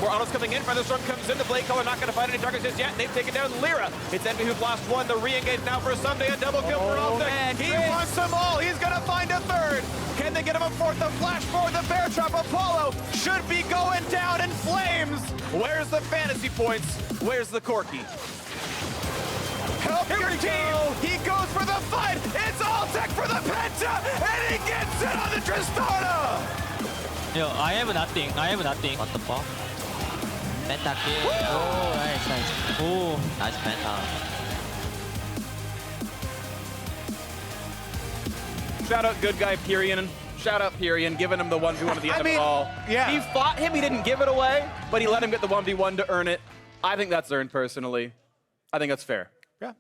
Auto's coming in, Featherstorm comes in, the Blade Caller not gonna find any targets just yet. They've taken down Lyra. It's Envy who've lost one, the re-engage now for Ssumday, a double kill for Altec. He wants them all, he's gonna find a third. Can they get him a fourth? The flash forward, the bear trap, Apollo should be going down in flames. Where's the fantasy points? Where's the Corky? Help your team! He goes for the fight! It's Altec for the Penta! And he gets it on the Tristana! Yo, I have nothing. What the fuck? Penta kill. Oh, nice. Oh, nice Penta. Shout out good guy Pyrian. Shout out Pyrian, giving him the 1v1 at the end of it all. Yeah. He fought him, he didn't give it away, but he let him get the 1v1 to earn it. I think that's earned personally. I think that's fair. Yeah.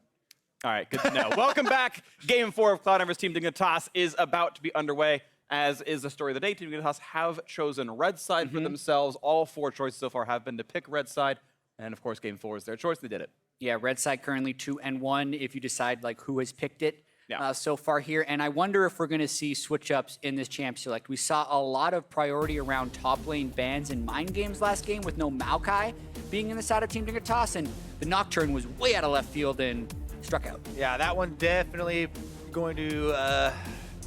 All right, good to know. Welcome back. Game 4 of Cloud9 vs Team Dignitas is about to be underway, as is the story of the day. Team Dignitas have chosen red side for themselves. All 4 choices so far have been to pick red side. And of course, game 4 is their choice. They did it. Yeah, red side currently 2-1 if you decide like who has picked it Yeah. so far here. And I wonder if we're going to see switch ups in this champ select. We saw a lot of priority around top lane bans and mind games last game with no Maokai being in the side of Team Dignitas, and the Nocturne was way out of left field and struck out. Yeah, that one definitely going to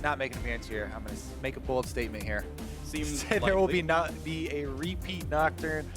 not make an appearance here. I'm going to make a bold statement here. Seems There will likely. not be a repeat Nocturne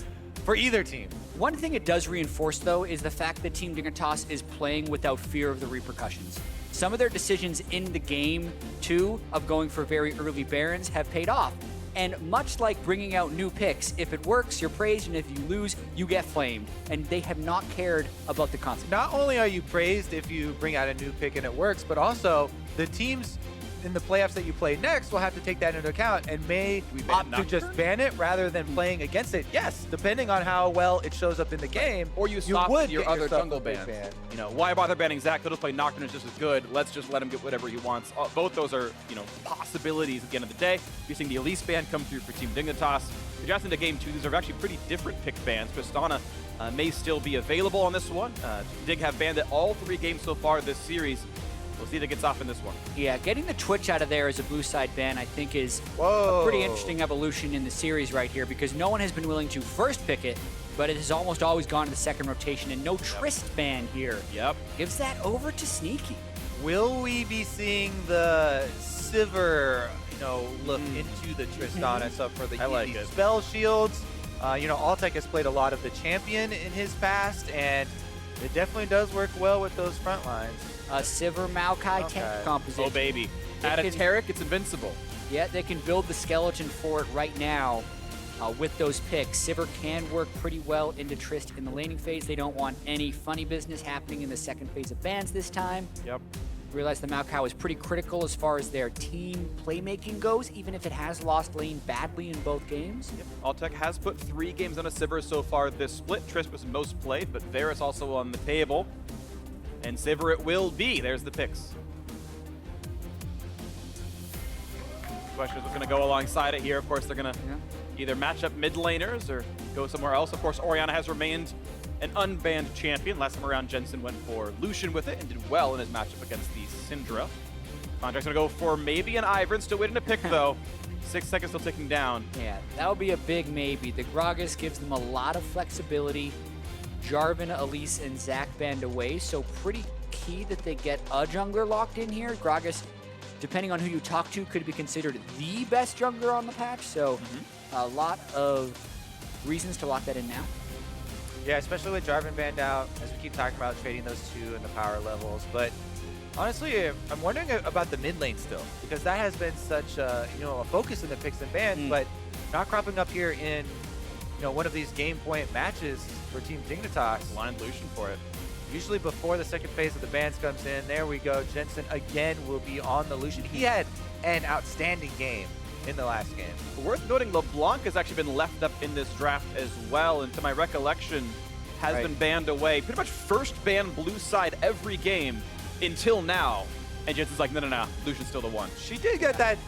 for either team. One thing it does reinforce, though, is the fact that Team Dignitas is playing without fear of the repercussions. Some of their decisions in the game, too, of going for very early Barons have paid off. And much like bringing out new picks, if it works, you're praised, and if you lose, you get flamed. And they have not cared about the consequences. Not only are you praised if you bring out a new pick and it works, but also the teams in the playoffs that you play next will have to take that into account and may opt to just ban it rather than playing against it. Yes, depending on how well it shows up in the game. Or you stop would your get other yourself jungle a big bans. ban. You know, why bother banning Zach? He'll just play Nocturne is just as good. Let's just let him get whatever he wants. Both those are, you know, possibilities at the end of the day. You're seeing the Elise ban come through for Team Dignitas. Adjusting to game 2, these are actually pretty different pick bans. Tristana may still be available on this one. Dig have banned it all 3 games so far this series. We'll see if it gets off in this one. Yeah, getting the Twitch out of there as a blue side ban, I think, is Whoa. a pretty interesting evolution in the series right here, because no one has been willing to first pick it, but it has almost always gone to the second rotation, and no Trist ban here. Yep. Gives that over to Sneaky. Will we be seeing the Sivir, look into the Tristana stuff for the I like easy it. spell shields? Altec has played a lot of the champion in his past, and it definitely does work well with those front lines. Sivir Maokai tank composition. Oh, baby. They Add a can- Taric, it's invincible. Yeah, they can build the skeleton for it right now with those picks. Sivir can work pretty well into Trist in the laning phase. They don't want any funny business happening in the second phase of bans this time. Yep. Realize the Maokai was pretty critical as far as their team playmaking goes, even if it has lost lane badly in both games. Yep. Altec has put 3 games on a Sivir so far this split. Trist was most played, but Varus also on the table. And Sivir it will be. There's the picks. Question is what's going to go alongside it here. Of course, they're going to either match up mid laners or go somewhere else. Of course, Orianna has remained an unbanned champion. Last time around, Jensen went for Lucian with it and did well in his matchup against the Syndra. Contractz going to go for maybe an Ivern. Still waiting to pick, though. 6 seconds still ticking down. Yeah, that would be a big maybe. The Gragas gives them a lot of flexibility. Jarvan, Elise, and Zach banned away, so pretty key that they get a jungler locked in here. Gragas, depending on who you talk to, could be considered the best jungler on the patch, so a lot of reasons to lock that in now. Yeah, especially with Jarvan banned out, as we keep talking about trading those 2 in the power levels. But honestly, I'm wondering about the mid lane still, because that has been such a focus in the picks and bans, but not cropping up here in one of these game point matches for Team Dignitas. Blind Lucian for it. Usually before the second phase of the bans comes in. There we go. Jensen again will be on the Lucian. He had an outstanding game in the last game. Worth noting, LeBlanc has actually been left up in this draft as well, and to my recollection, has been banned away. Pretty much first ban blue side every game until now. And Jensen's like, no, Lucian's still the one. She did get that,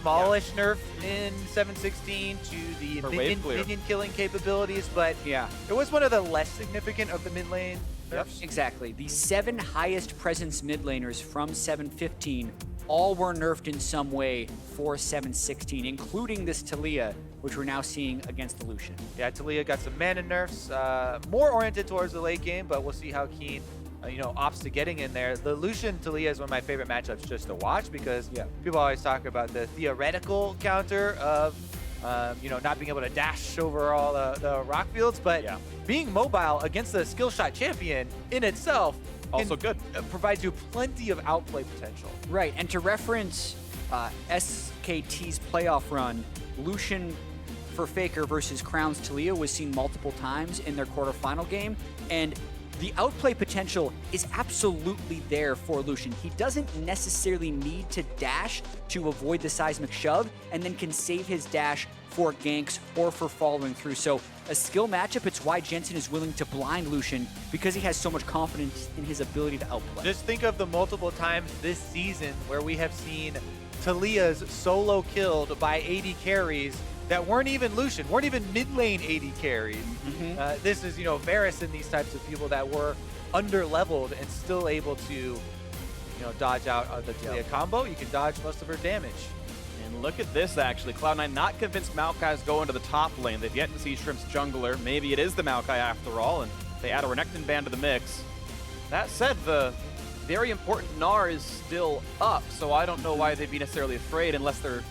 smallish nerf in 7.16 to the minion killing capabilities, but it was one of the less significant of the mid lane nerfs. Exactly. The 7 highest presence mid laners from 7.15 all were nerfed in some way for 7.16, including this Taliyah which we're now seeing against the Lucian. Yeah, Taliyah got some mana nerfs, more oriented towards the late game, but we'll see how Keane, opts to getting in there. The Lucian Taliyah is one of my favorite matchups just to watch because people always talk about the theoretical counter of, not being able to dash over all the rock fields, but being mobile against the skill shot champion in itself also good. Provides you plenty of outplay potential. Right, and to reference SKT's playoff run, Lucian for FLICKR versus Crown's Taliyah was seen multiple times in their quarterfinal game, and the outplay potential is absolutely there for Lucian. He doesn't necessarily need to dash to avoid the seismic shove, and then can save his dash for ganks or for following through. So a skill matchup, it's why Jensen is willing to blind Lucian, because he has so much confidence in his ability to outplay. Just think of the multiple times this season where we have seen Taliyah's solo killed by AD carries that weren't even Lucian, weren't even mid lane AD carries. This is, Varus and these types of people that were under leveled and still able to, dodge out of the Taliyah combo. You can dodge most of her damage. And look at this, actually. Cloud9 not convinced Maokai's going to the top lane. They've yet to see Shrimp's jungler. Maybe it is the Maokai after all, and they add a Renekton ban to the mix. That said, the very important Gnar is still up, so I don't know why they'd be necessarily afraid unless they're,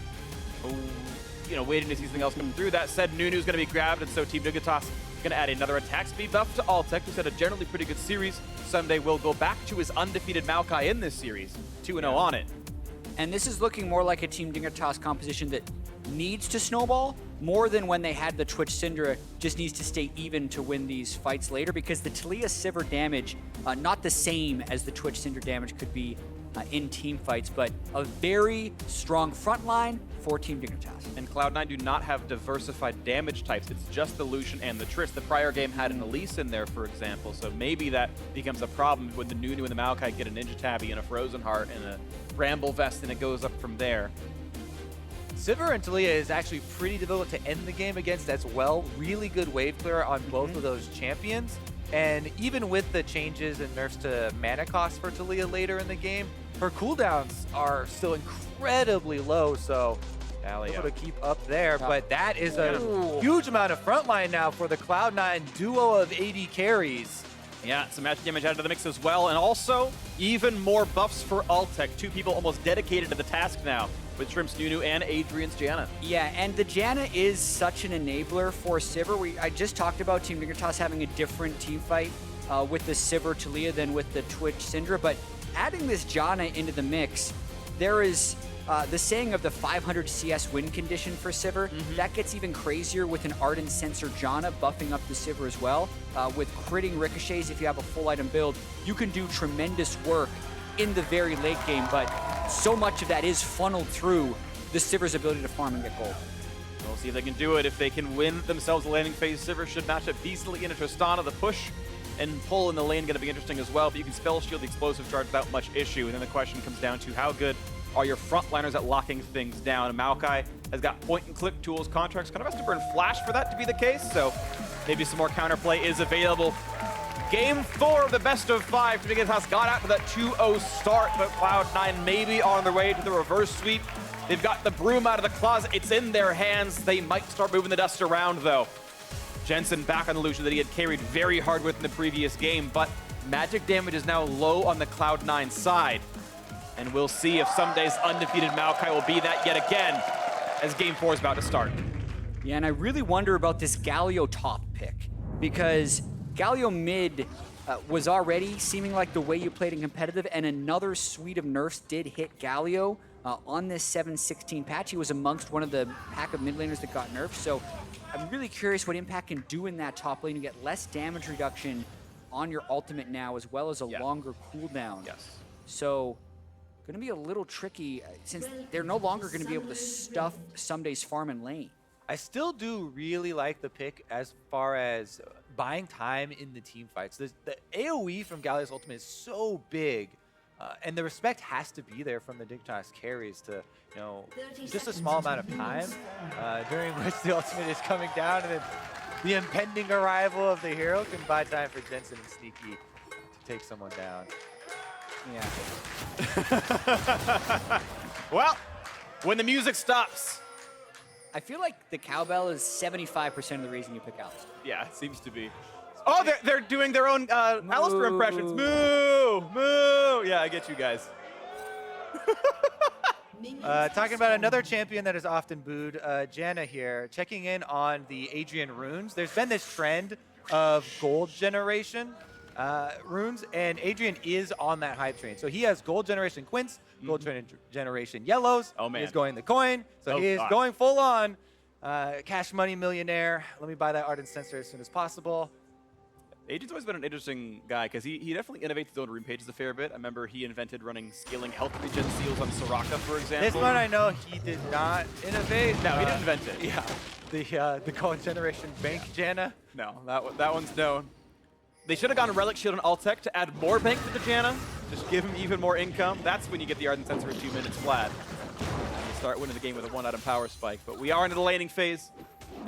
waiting to see something else come through. That said, Nunu's going to be grabbed, and so Team Dignitas is going to add another attack speed buff to Altec, who's had a generally pretty good series. Ssumday will go back to his undefeated Maokai in this series, 2-0 on it. And this is looking more like a Team Dignitas composition that needs to snowball more than when they had the Twitch Syndra, just needs to stay even to win these fights later, because the Taliyah Sivir damage, not the same as the Twitch Syndra damage could be in team fights, but a very strong front line for Team Dignitas. And Cloud9 do not have diversified damage types. It's just the Lucian and the Trist. The prior game had an Elise in there, for example, so maybe that becomes a problem when the Nunu and the Maokai get a Ninja Tabby and a Frozen Heart and a Bramble Vest, and it goes up from there. Sivir and Taliyah is actually pretty difficult to end the game against as well. Really good wave clear on both of those champions. And even with the changes and nerfs to mana cost for Taliyah later in the game, her cooldowns are still incredibly low, so able to keep up there. But that is a huge amount of frontline now for the Cloud9 duo of AD carries. Yeah, some magic damage added to the mix as well, and also even more buffs for Altec. Two people almost dedicated to the task now, with Shrimp's Nunu and Adrian's Janna. Yeah, and the Janna is such an enabler for Sivir. I just talked about Team Dignitas having a different team fight with the Sivir Taliyah than with the Twitch Syndra, but adding this Janna into the mix, there is the saying of the 500 CS win condition for Sivir. That gets even crazier with an Ardent Sensor Janna buffing up the Sivir as well. With critting ricochets, if you have a full item build, you can do tremendous work in the very late game, but so much of that is funneled through the Sivir's ability to farm and get gold. We'll see if they can do it. If they can win themselves a landing phase, Sivir should match up decently into Tristana. The push and pull in the lane going to be interesting as well, but you can spell shield the explosive charge without much issue, and then the question comes down to how good are your frontliners at locking things down. And Maokai has got point-and-click tools. Contractz kind of has to burn flash for that to be the case, so maybe some more counterplay is available. Game 4 of the best of 5. Dignitas got out to that 2-0 start, but Cloud9 maybe on their way to the reverse sweep. They've got the broom out of the closet. It's in their hands. They might start moving the dust around, though. Jensen back on the Lucian that he had carried very hard with in the previous game, but magic damage is now low on the Cloud9 side. And we'll see if Ssumday's undefeated Maokai will be that yet again as Game 4 is about to start. Yeah, and I really wonder about this Galio top pick, because Galio mid was already seeming like the way you played in competitive, and another suite of nerfs did hit Galio on this 7-16 patch. He was amongst one of the pack of mid laners that got nerfed, so I'm really curious what Impact can do in that top lane to get less damage reduction on your ultimate now, as well as a longer cooldown. So, going to be a little tricky since they're no longer going to be able to stuff Ssumday's farm and lane. I still do really like the pick as far as buying time in the team fights. The AoE from Galio's ultimate is so big, and the respect has to be there from the Dignitas carries to, just a small amount of time during which the ultimate is coming down, and then the impending arrival of the hero can buy time for Jensen and Sneaky to take someone down. Yeah. Well, when the music stops, I feel like the cowbell is 75% of the reason you pick Alistar. Yeah, it seems to be. Oh, they're doing their own Alistar impressions. Moo! Moo! Yeah, I get you guys. Talking about another champion that is often booed, Janna here, checking in on the Adrian runes. There's been this trend of gold generation runes, and Adrian is on that hype train. So he has gold generation quints, gold generation yellows. Oh, man. He's going the coin, so he is going full on cash money millionaire. Let me buy that Ardent Sensor as soon as possible. Adrian's always been an interesting guy because he definitely innovates his own rune pages a fair bit. I remember he invented running scaling health regen seals on Soraka, for example. This one I know he did not innovate. No, he didn't invent it. Yeah, the gold generation bank Janna. No, that one's known. They should have gone Relic Shield and Altec to add more bank to the Janna. Just give him even more income. That's when you get the Ardent Sensor in 2 minutes flat. You start winning the game with a 1-item power spike. But we are into the laning phase.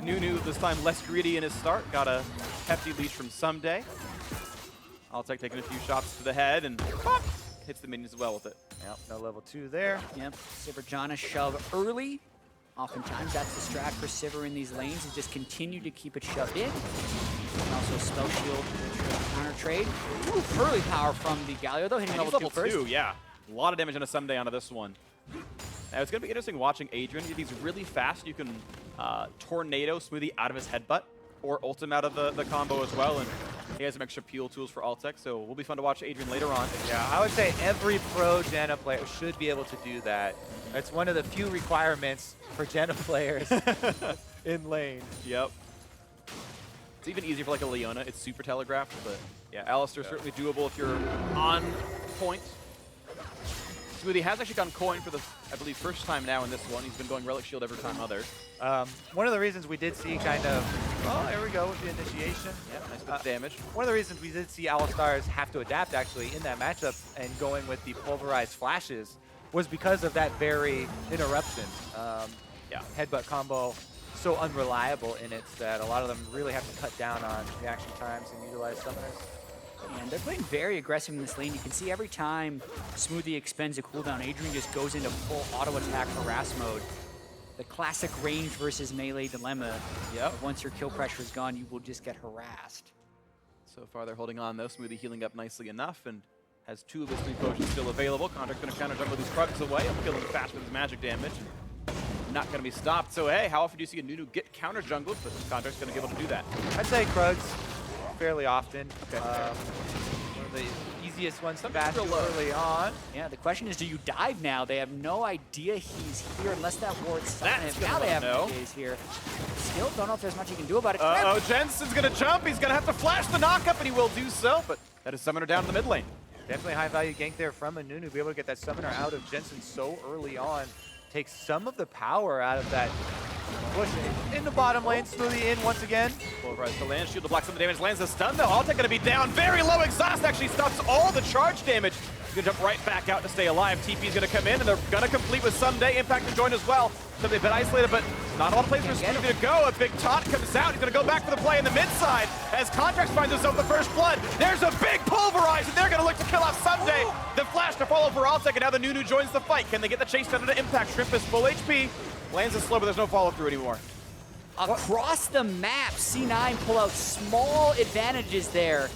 Nunu, this time less greedy in his start. Got a hefty leash from Ssumday. Altec taking a few shots to the head and pop, hits the minions as well with it. Yep, no level 2 there. Yep, Sivir Janna shove early. Oftentimes that's the strat for Sivir in these lanes, is just continue to keep it shoved in. And also spell shield, counter trade. Ooh, early power from the Galio though, hitting And he's level 2 first. 2, yeah. A lot of damage on a Ssumday onto this one. Now it's going to be interesting watching Adrian. He's really fast. You can tornado Smoothie out of his headbutt or ult him out of the combo as well. And he has some extra peel tools for Altec, so will be fun to watch Adrian later on. Yeah, I would say every pro Janna player should be able to do that. That's one of the few requirements for Janna players in lane. Yep. It's even easier for like a Leona. It's super telegraphed, but yeah, Alistar certainly doable if you're on point. Smoothie has actually gone coin for the, I believe, first time now in this one. He's been going Relic Shield every time other. One of the reasons we did see kind of, oh, there we go with the initiation. Yeah, nice bit of damage. One of the reasons we did see Alistars have to adapt actually in that matchup and going with the pulverized flashes was because of that very interruption. Headbutt combo so unreliable in it that a lot of them really have to cut down on reaction times and utilize summoners. And they're playing very aggressive in this lane. You can see every time Smoothie expends a cooldown, Adrian just goes into full auto attack harass mode. The classic range versus melee dilemma. Yep. Once your kill pressure is gone, you will just get harassed. So far they're holding on though. Smoothie healing up nicely enough and has 2 of his 3 potions still available. Contractz going to counter jump with these Krugs away. I'm killing fast with his magic damage. Not going to be stopped. So hey, how often do you see a Nunu get counter jungled? But Contractz going to be able to do that. I'd say Krugs fairly often. Okay. One of the easiest ones to bash early on. Yeah, the question is, do you dive now? They have no idea he's here unless that ward's That's now they have no. PKs here. Still don't know if there's much he can do about it. Oh, Jensen's going to jump. He's going to have to flash the knockup, and he will do so. But that is Summoner down in the mid lane. Definitely high value gank there from a Nunu. Be able to get that Summoner out of Jensen so early on. Takes some of the power out of that push in the bottom lane. Smoothie in once again. Pulverize the land shield to block some of the damage. Lands the stun though. Altec going to be down. Very low exhaust actually stops all the charge damage. He's going to jump right back out to stay alive. TP's going to come in and they're going to complete with Ssumday. Impact to join as well. So they've been isolated, but not a lot of places for Smoothie to go. A big taunt comes out. He's going to go back for the play in the mid side as Contractz finds himself the first blood. There's a big pulverize and they're going to look to kill off Ssumday. The flash to follow for Altec and now the Nunu joins the fight. Can they get the chase down into Impact? Shrimp is full HP. Lands is slow, but there's no follow through anymore. Across the map, C9 pull out small advantages there.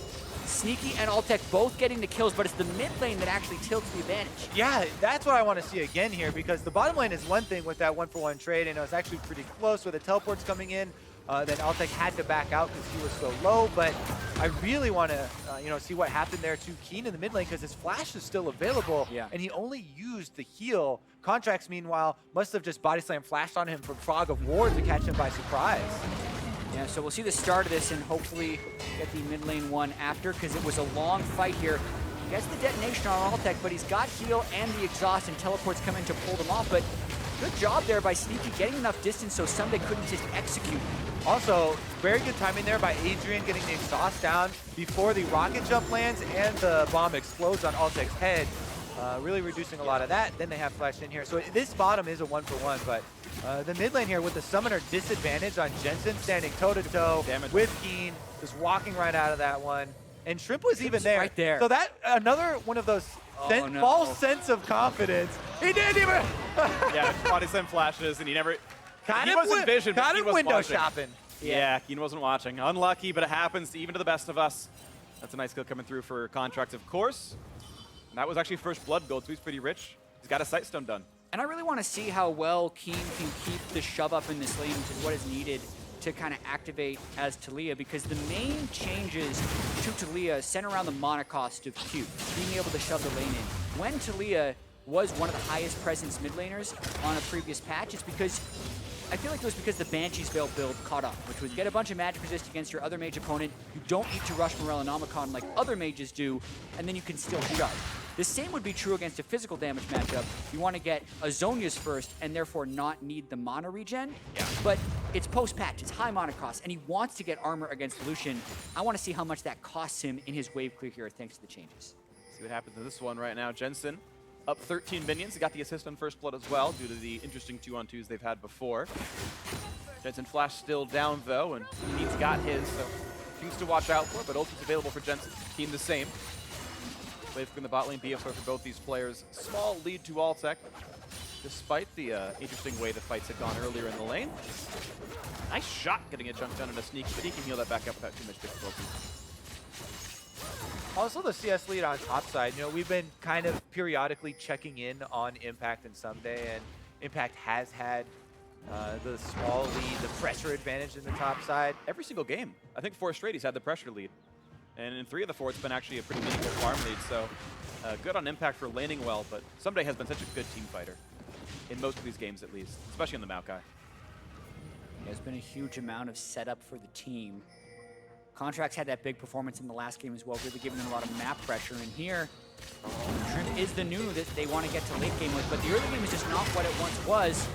Sneaky and Altec both getting the kills, but it's the mid lane that actually tilts the advantage. Yeah, that's what I want to see again here because the bottom lane is one thing with that 1-for-1 trade and it was actually pretty close with the teleports coming in. Then Altec had to back out because he was so low, but I really want to see what happened there to Keane in the mid lane because his flash is still available and he only used the heal. Contractz, meanwhile, must have just body slam flashed on him from Fog of War to catch him by surprise. Yeah, so we'll see the start of this and hopefully get the mid lane one after because it was a long fight here. He gets the detonation on Altec, but he's got heal and the exhaust and teleports come in to pull them off, but good job there by Sneaky getting enough distance so Ssumday couldn't just execute. Also, very good timing there by Adrian getting the exhaust down before the rocket jump lands and the bomb explodes on Altec's head, really reducing a lot of that. Then they have flash in here. So this bottom is a 1-for-1, but the mid lane here with the Summoner disadvantage on Jensen standing toe-to-toe with Keane, just walking right out of that one. And Shrimp was even there. Right there. So that, another one of those false sense of confidence. He didn't even... Yeah, body slam flashes, and he never... Kind he of wasn't vision, but kind he of was window watching. shopping. Yeah, Keane wasn't watching. Unlucky, but it happens even to the best of us. That's a nice kill coming through for Contractz, of course. And that was actually first blood gold, so he's pretty rich. He's got a Sightstone done. And I really want to see how well Keane can keep the shove up in this lane, which is what is needed to kind of activate as Taliyah, because the main changes to Taliyah center around the mana cost of Q, being able to shove the lane in. When Taliyah was one of the highest presence mid laners on a previous patch, it's because I feel like it was because the Banshee's Veil build caught up, which was get a bunch of magic resist against your other mage opponent. You don't need to rush Morellonomicon like other mages do, and then you can still shove. The same would be true against a physical damage matchup. You want to get a Zhonya's first and therefore not need the mana regen. Yeah. But it's post-patch, it's high mana cost, and he wants to get armor against Lucian. I want to see how much that costs him in his wave clear here thanks to the changes. See what happens in this one right now. Jensen up 13 minions. He got the assist on first blood as well due to the interesting 2-on-2s they've had before. Jensen Flash still down though, and Keane's got his, so things to watch out for, but ulti's available for Jensen. Keane the same. Wave in the bot lane, BF for both these players. Small lead to Altec, despite the interesting way the fights had gone earlier in the lane. Nice shot getting a jump down in a sneak, but he can heal that back up without too much difficulty. Also the CS lead on top side, you know, we've been kind of periodically checking in on Impact and Ssumday, and Impact has had the small lead, the pressure advantage in the top side. Every single game. I think 4 straight he's had the pressure lead. And in 3 of the 4, it's been actually a pretty meaningful farm lead, so good on Impact for laning well, but Ssumday has been such a good team fighter. In most of these games, at least, especially on the Maokai. There's been a huge amount of setup for the team. Contractz had that big performance in the last game as well, really giving them a lot of map pressure. And here, Trim is the Nunu that they want to get to late game with, but the early game is just not what it once was.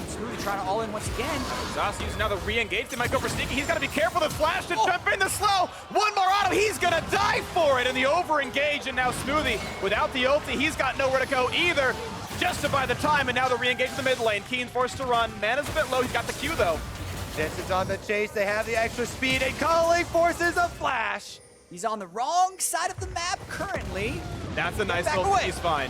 Smoothie trying to all in once again. Zos using now the re-engage. They might go for sneaky. He's got to be careful. The flash to jump in the slow. One more auto. He's going to die for it. And the over-engage. And now Smoothie, without the ulti, he's got nowhere to go either. Just to buy the time. And now the re-engage in the mid lane. Keane forced to run. Mana's a bit low. He's got the Q, though. Jensen's on the chase. They have the extra speed, and Galio forces a flash. He's on the wrong side of the map currently. That's a nice back goal. away. He's fine.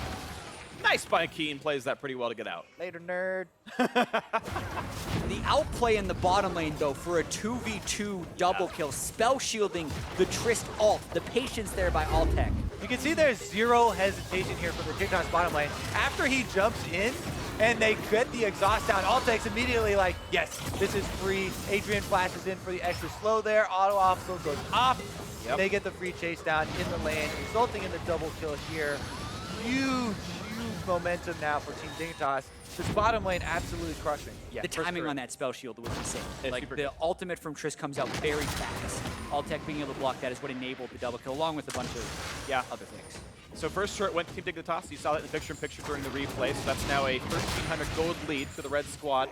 Nice by Keane. Plays that pretty well to get out. Later, nerd. The outplay in the bottom lane, though, for a 2v2 double kill, spell shielding the Trist ult. The patience there by Altec. You can see there's zero hesitation here from the Dignitas bottom lane. After he jumps in and they get the exhaust down, Altec's immediately like, yes, this is free. Adrian flashes in for the extra slow there. Auto offload goes off. Yep. They get the free chase down in the lane, resulting in the double kill here. Huge momentum now for Team Dignitas. This bottom lane absolutely crushing. The timing on that spell shield was insane. It's Like, super the good. ultimate from Trist comes out very fast. Altec being able to block that is what enabled the double kill, along with a bunch of other things. So first turret went to Team Dignitas. You saw that in the picture-in-picture during the replay. So that's now a 1,300 gold lead for the red squad.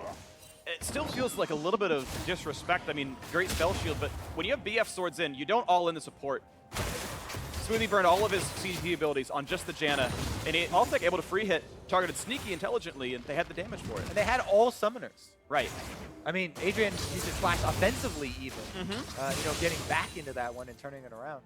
It still feels like a little bit of disrespect. I mean, great spell shield, but when you have BF swords in, you don't all in the support. Smoothie burned all of his CP abilities on just the Janna, and Altec able to free hit, targeted sneaky intelligently, and they had the damage for it. And they had all summoners. Right. I mean, Adrian used his flash offensively even. You know, getting back into that one and turning it around.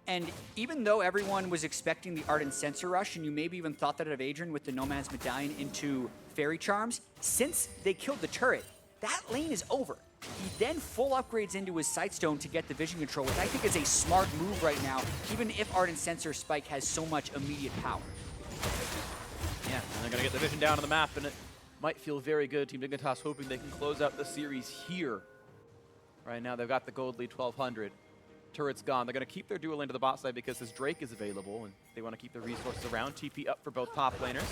And even though everyone was expecting the Ardent Sensor Rush, and you maybe even thought that of Adrian with the Nomad's Medallion into Fairy Charms, since they killed the turret, that lane is over. He then full upgrades into his Sightstone to get the vision control, which I think is a smart move right now, even if Ardent Sensor Spike has so much immediate power. Yeah, and they're going to get the vision down on the map, and it might feel very good. Team Dignitas hoping they can close out the series here. Right now, they've got the gold lead 1,200. Turret's gone. They're going to keep their dual lane to the bot side because this Drake is available, and they want to keep the resources around. TP up for both top laners.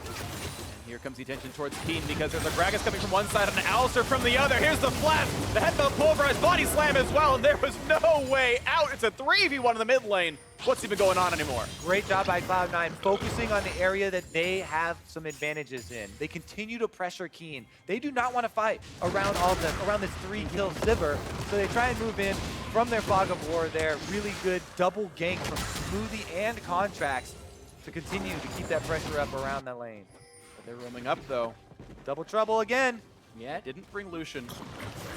And here comes the attention towards Keane because there's a Gragas coming from one side and an Alistar from the other. Here's the flash. The headbone pulverized body slam as well, and there was no way out. It's a 3v1 in the mid lane. What's even going on anymore? Great job by Cloud9, focusing on the area that they have some advantages in. They continue to pressure Keane. They do not want to fight around all of them, around this 3-kill Sivir, so they try and move in from their fog of war there. Really good double gank from Smoothie and Contractz to continue to keep that pressure up around that lane. But they're roaming up, though. Double trouble again. Yeah. Didn't bring Lucian.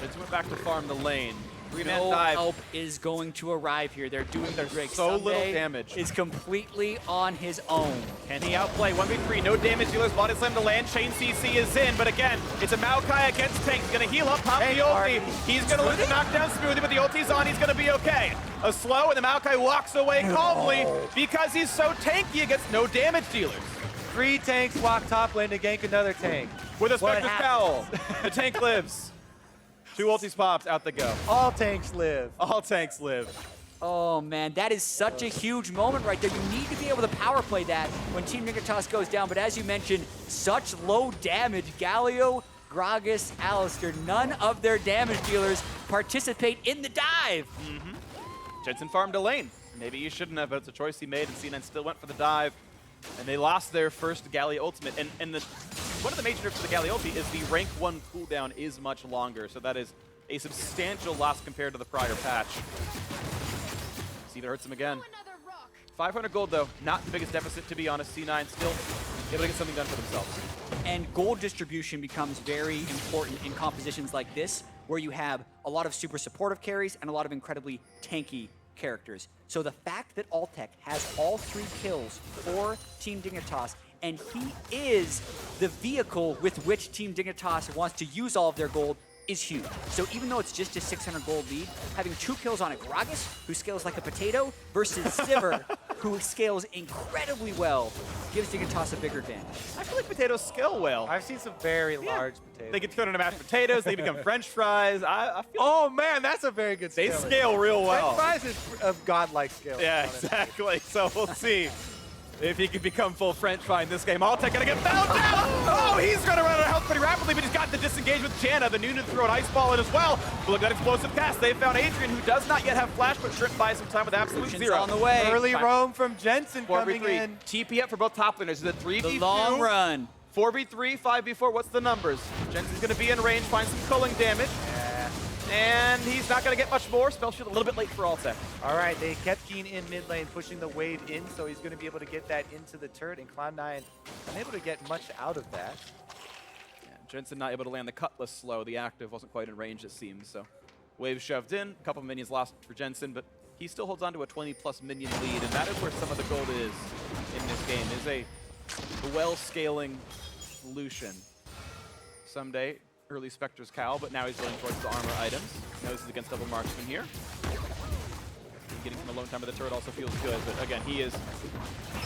Jensen went back to farm the lane. Three-man No dive. help is going to arrive here. They're doing their Drake. so little Ssumday damage. is completely on his own. Can he outplay? 1v3, no damage dealers, body slam to land, chain CC is in, but again, it's a Maokai against Tank. He's gonna heal up, pop the ulti. He's gonna lose the knockdown Smoothie, but the ulti's on, he's gonna be okay. A slow, and the Maokai walks away calmly because he's so tanky against no damage dealers. 3 tanks walk top lane to gank another tank. With a What Spectre's happens? Cowl, the tank lives. 2 ultis popped, out they go. All tanks live. All tanks live. Oh man, that is such a huge moment right there. You need to be able to power play that when Team Dignitas goes down, but as you mentioned, such low damage. Galio, Gragas, Alistar, none of their damage dealers participate in the dive. Jensen farmed a lane. Maybe he shouldn't have, but it's a choice he made, and C9 still went for the dive. And they lost their first Galio ultimate. And one of the major nerfs for the Galio ulti is the rank 1 cooldown is much longer, so that is a substantial loss compared to the prior patch. See if it hurts him again. 500 gold though, not the biggest deficit to be honest. C9 still able to get something done for themselves. And gold distribution becomes very important in compositions like this, where you have a lot of super supportive carries and a lot of incredibly tanky characters. So the fact that Altec has all 3 kills for Team Dignitas, and he is the vehicle with which Team Dignitas wants to use all of their gold, is huge. So even though it's just a 600 gold lead, having 2 kills on a Gragas, who scales like a potato, versus Sivir, who scales incredibly well, gives Dignitas a bigger advantage. I feel like potatoes scale well. I've seen some very large potatoes. They get thrown into mashed potatoes, they become French fries. I feel Oh man, that's a very good they scale. scale real well. French fries is of godlike scale. Yeah, exactly. So we'll see if he can become full French fry in this game. Altec gonna get found down! Oh, he's gonna run out of health pretty rapidly, but he's got the disengage with Janna. The Nunu throw an ice ball in as well. But look at that explosive cast. They found Adrian, who does not yet have flash, but Shrimp buys some time with absolute Lucian's 0. on the way. Early roam from Jensen coming 4v3. in. TP up for both top laners. Is it 3v2? The long run. 4v3, 5v4, what's the numbers? Jensen's gonna be in range, find some culling damage. And he's not gonna get much more. Spell shield a little bit late for Altec. All right, they kept Keane in mid lane, pushing the wave in, so he's going to be able to get that into the turret, and Cloud9 unable to get much out of that. Yeah, Jensen not able to land the Cutlass slow. The active wasn't quite in range, it seems. So wave shoved in, a couple of minions lost for Jensen, but he still holds on to a 20+ minion lead, and that is where some of the gold is in this game, is a well-scaling Lucian. Ssumday, early Spectre's Cowl, but now he's going towards the armor items. Now this is against double marksman here. Getting some alone time of the turret also feels good, but again, he is,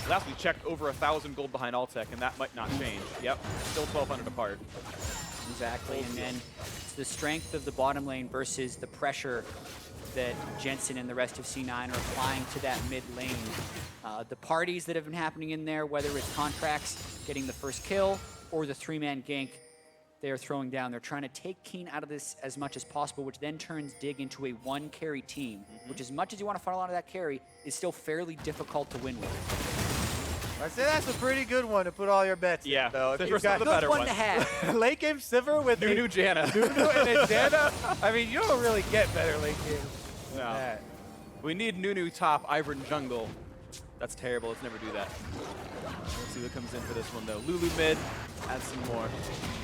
last we checked, over 1,000 gold behind Altec, and that might not change. Yep, still 1,200 apart. Exactly, and then it's the strength of the bottom lane versus the pressure that Jensen and the rest of C9 are applying to that mid lane. The parties that have been happening in there, whether it's Contractz getting the first kill or the 3-man gank they are throwing down. They're trying to take Keane out of this as much as possible, which then turns Dig into a 1-carry team, which as much as you want to funnel out of that carry, is still fairly difficult to win with. I'd say that's a pretty good one to put all your bets Yeah, in, though. If Sivir's you've got the Good better one one. to have. late game Sivir with Nunu Janna. Nunu and a Janna, I mean, you don't really get better late games than No. that. We need Nunu top, Ivern jungle. That's terrible, let's never do that. Let's see what comes in for this one though. Lulu mid, add some more.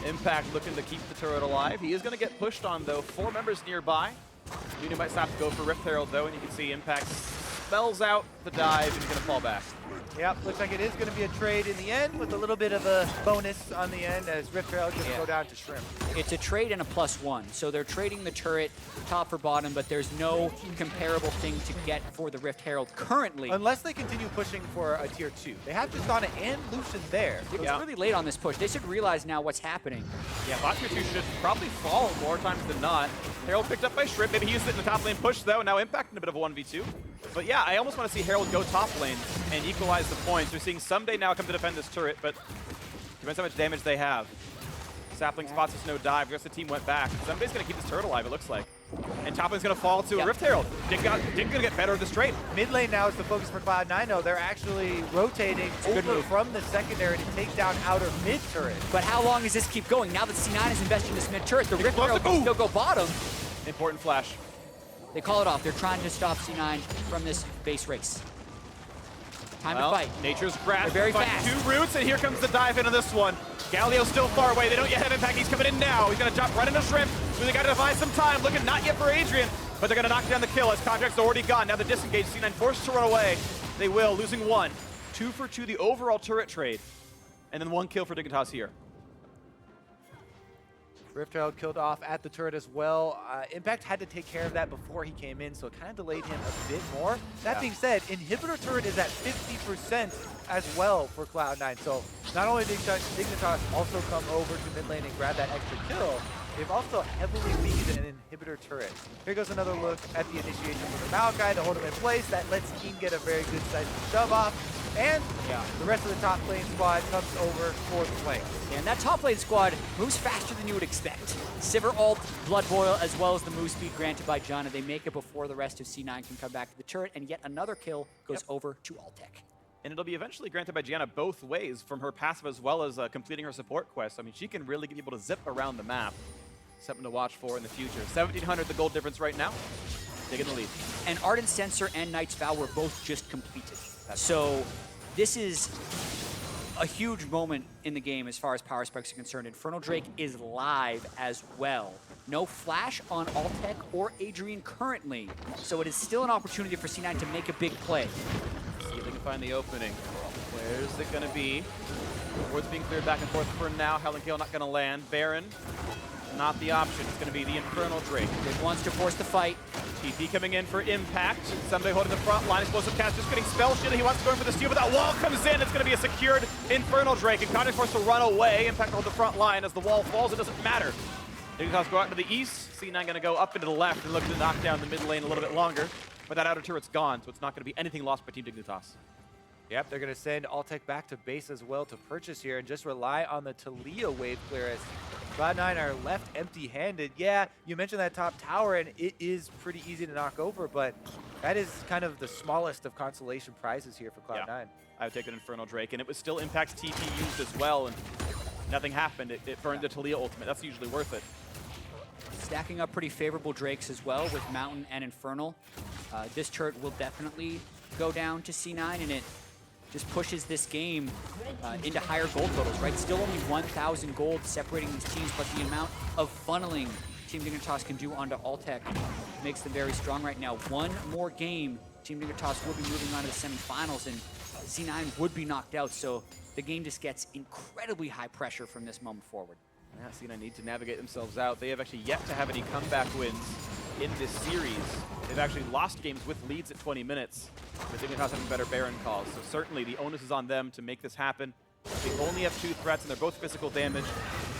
Impact looking to keep the turret alive. He is gonna get pushed on though. 4 members nearby. Nunu might stop to go for Rift Herald though, and you can see Impact spells out the dive and he's gonna fall back. Yep, looks like it is going to be a trade in the end with a little bit of a bonus on the end as Rift Herald going to go down to Shrimp. It's a trade and a +1. So they're trading the turret top for bottom, but there's no comparable thing to get for the Rift Herald currently. Unless they continue pushing for a tier 2. They have Tristana and Lucian there. It was really late on this push. They should realize now what's happening. Yeah, bot tier 2 should probably fall more times than not. Herald picked up by Shrimp. Maybe he used it in the top lane push though. Now Impact in a bit of a 1v2. But yeah, I almost want to see Herald go top lane and equalize the points. We're seeing Ssumday now come to defend this turret, but depends how much damage they have. Sapling spots us no dive. The rest of the team went back. Ssumday's going to keep this turret alive, it looks like. And top lane's going to fall to a Rift Herald. Dig going to get better at this trade. Mid lane now is the focus for Cloud9, though. They're actually rotating over from the secondary to take down outer mid turret. But how long does this keep going? Now that C9 is investing in this mid turret, the Rift Herald can still go bottom. Important flash. They call it off. They're trying to stop C9 from this base race. Time to fight. Nature's grasp. They're very Find fast. 2 roots, and here comes the dive into this one. Galio's still far away. They don't yet have Impact. He's coming in now. He's going to jump right into Shrimp. Really got to buy some time. Looking not yet for Adrian. but they're going to knock down the kill as Contract's already gone. Now the disengage, C9 forced to run away. They will, losing 1. 2 for 2 the overall turret trade, and then 1 kill for Dignitas here. Riftherald killed off at the turret as well. Impact had to take care of that before he came in, so it kind of delayed him a bit more. That being said, Inhibitor turret is at 50% as well for Cloud9. So not only did Dignitas also come over to mid lane and grab that extra kill, they've also heavily weakened an Inhibitor turret. Here goes another look at the initiation for the Maokai to hold him in place. That lets Keane get a very good sized shove off. And the rest of the top lane squad comes over for the flank. Yeah, and that top lane squad moves faster than you would expect. Sivir ult, Blood Boil, as well as the move speed granted by Janna. They make it before the rest of C9 can come back to the turret, and yet another kill goes over to Altec. And it'll be eventually granted by Janna both ways, from her passive as well as completing her support quest. I mean, she can really get people to zip around the map. Something to watch for in the future. 1,700 the gold difference right now. Taking the lead. And Ardent Sensor and Knight's Vow were both just completed. So this is a huge moment in the game as far as power specs are concerned. Infernal Drake is live as well. No flash on Altec or Adrian currently, so it is still an opportunity for C9 to make a big play. See if they can find the opening. Where's it going to be? Ward's being cleared back and forth for now. Helen Kale not going to land. Baron, not the option. It's going to be the Infernal Drake. Drake wants to force the fight. TP coming in for impact. Ssumday holding the front line. Explosive cast just getting spell shielded. He wants to go in for the steal, but that wall comes in. It's going to be a secured Infernal Drake. And Contractz forced to run away. Impact hold the front line. As the wall falls, it doesn't matter. Dignitas go out to the east. C9 going to go up into the left and look to knock down the mid lane a little bit longer. But that outer turret's gone, so it's not going to be anything lost by Team Dignitas. Yep, they're going to send Altec back to base as well to purchase here and just rely on the Taliyah wave clearance. Cloud9 are left empty-handed. Yeah, you mentioned that top tower, and it is pretty easy to knock over, but that is kind of the smallest of consolation prizes here for Cloud9. Yeah. I would take an Infernal Drake, and it was still Impact's TP used as well, and nothing happened. It burned the Taliyah ultimate. That's usually worth it. Stacking up pretty favorable Drakes as well with Mountain and Infernal. This turret will definitely go down to C9, and it just pushes this game into higher gold totals, right? Still only 1,000 gold separating these teams, but the amount of funneling Team Dignitas can do onto Altec makes them very strong right now. One more game, Team Dignitas will be moving on to the semifinals, and C9 would be knocked out, so the game just gets incredibly high pressure from this moment forward. Yeah, C9 need to navigate themselves out. They have actually yet to have any comeback wins in this series. They've actually lost games with leads at 20 minutes. But Dignitas have better Baron calls. So certainly the onus is on them to make this happen. They only have 2 threats, and they're both physical damage.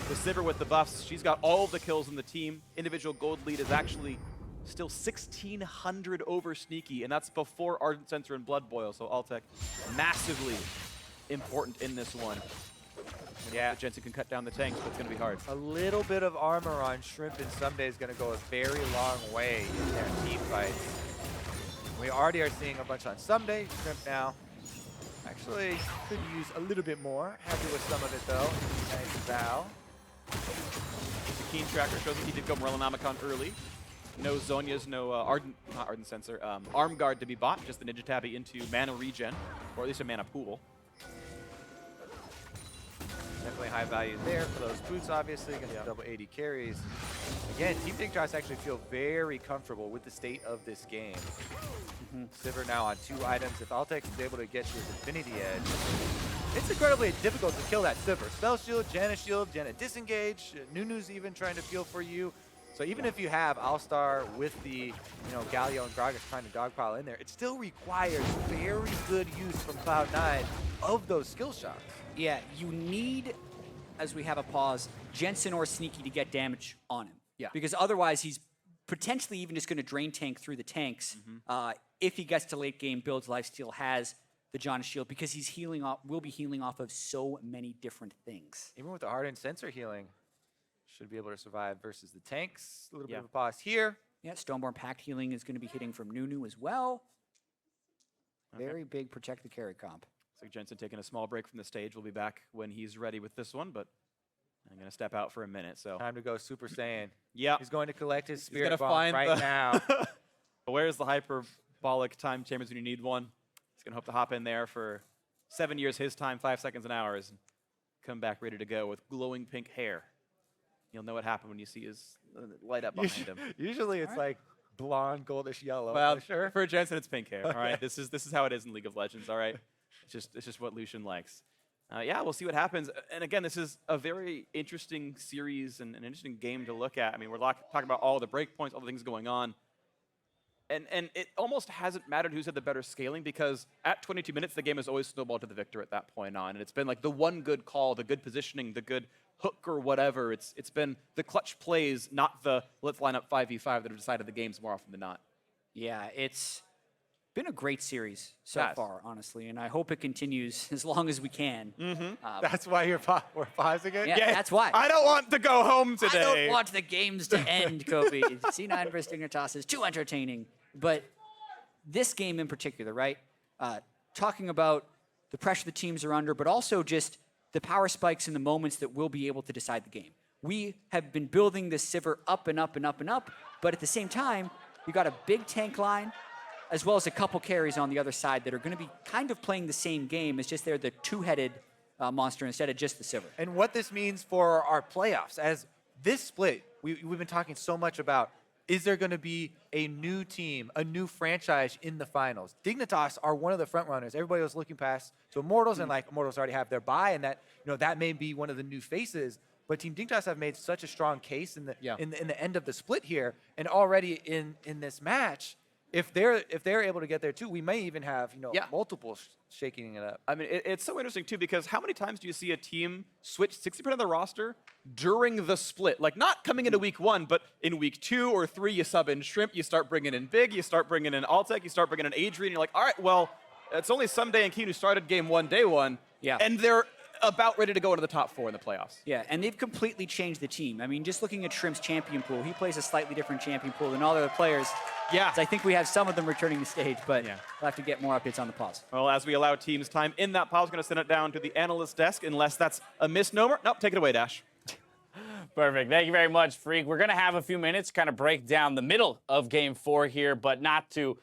With Sivir with the buffs, she's got all of the kills in the team. Individual gold lead is actually still 1,600 over Sneaky, and that's before Ardent Sensor and Blood Boil. So Altec massively important in this one. Yeah, Jensen can cut down the tanks, but it's going to be hard. A little bit of armor on Shrimp and Ssumday is going to go a very long way in their team fights. We already are seeing a bunch on Ssumday. Shrimp now actually could use a little bit more. Happy with some of it though. Nice Vow. The Keane tracker shows that he did go Morellonomicon early. No Zhonya's, no not Ardent Sensor, Arm Guard to be bought, just the Ninja Tabby into mana regen, or at least a mana pool. Definitely high value there for those boots, obviously. Going to double 80 carries. Again, Team Dignitas actually feel very comfortable with the state of this game. Sivir now on 2 items. If Altec is able to get to his Infinity Edge, it's incredibly difficult to kill that Sivir. Spell Shield, Janna Disengage, Nunu's even trying to feel for you. So even if you have Alistar with the Galio and Gragas trying to dogpile in there, it still requires very good use from Cloud9 of those skill shots. Yeah, you need, as we have a pause, Jensen or Sneaky to get damage on him. Yeah. Because otherwise he's potentially even just going to drain tank through the tanks. If he gets to late game builds, Lifesteal has the Janna shield because he's healing off, will be healing off of so many different things. Even with the Ardent Sensor healing, should be able to survive versus the tanks. A little bit of a pause here. Yeah, Stoneborn Pact healing is going to be hitting from Nunu as well. Very big protect the carry comp. So Jensen taking a small break from the stage. We'll be back when he's ready with this one, but I'm going to step out for a minute. So time to go Super Saiyan. Yeah. He's going to collect his Spirit gonna Bomb find right now. Where's the hyperbolic time chambers when you need one? He's going to hope to hop in there for 7 years his time, 5 seconds an hour, and come back ready to go with glowing pink hair. You'll know what happened when you see his light up behind him. Usually it's like blonde, goldish yellow. Well, Sure. for Jensen, it's pink hair. All right, this is how it is in League of Legends. All right, it's just what Lucian likes. Yeah, we'll see what happens. And again, this is a very interesting series and an interesting game to look at. I mean, we're talking about all the breakpoints, all the things going on. And it almost hasn't mattered who's had the better scaling because at 22 minutes, the game has always snowballed to the victor at that point on. And it's been like the one good call, the good positioning, the good hook or whatever. It's been the clutch plays, not the let's line up 5v5 that have decided the games more often than not. Yeah, it's been a great series so far, honestly, and I hope it continues as long as we can. That's why we're pausing it? Yeah, that's why. I don't want to go home today. I don't want the games to end, Kobe. C9 versus Dignitas is too entertaining. But this game in particular, right? Talking about the pressure the teams are under, but also just the power spikes and the moments that will be able to decide the game. We have been building this Sivir up and up and up and up, but at the same time, we got a big tank line, as well as a couple carries on the other side that are going to be kind of playing the same game. It's just they're the two-headed monster instead of just the Sivir. And what this means for our playoffs, as this split, we've been talking so much about, is there going to be a new team, a new franchise in the finals? Dignitas are one of the front runners. Everybody was looking past to Immortals, and like Immortals already have their bye, and that that may be one of the new faces. But Team Dignitas have made such a strong case in the end of the split here, and already in this match. If they're able to get there too, we may even have multiple shaking it up. I mean, it's so interesting too because how many times do you see a team switch 60% of the roster during the split? Like not coming into week 1, but in week 2 or 3, you sub in Shrimp, you start bringing in Big, you start bringing in Altec, you start bringing in Adrian. You're like, all right, well, it's only Ssumday and Keane who started game 1, day 1, and they're about ready to go into the top 4 in the playoffs. Yeah, and they've completely changed the team. I mean, just looking at Shrimp's champion pool, he plays a slightly different champion pool than all the other players. Yeah. So I think we have some of them returning the stage, but we'll have to get more updates on the pause. Well, as we allow teams time in that pause, we're going to send it down to the analyst desk, unless that's a misnomer. Nope, take it away, Dash. Perfect. Thank you very much, Freak. We're going to have a few minutes to kind of break down the middle of Game 4 here, but not to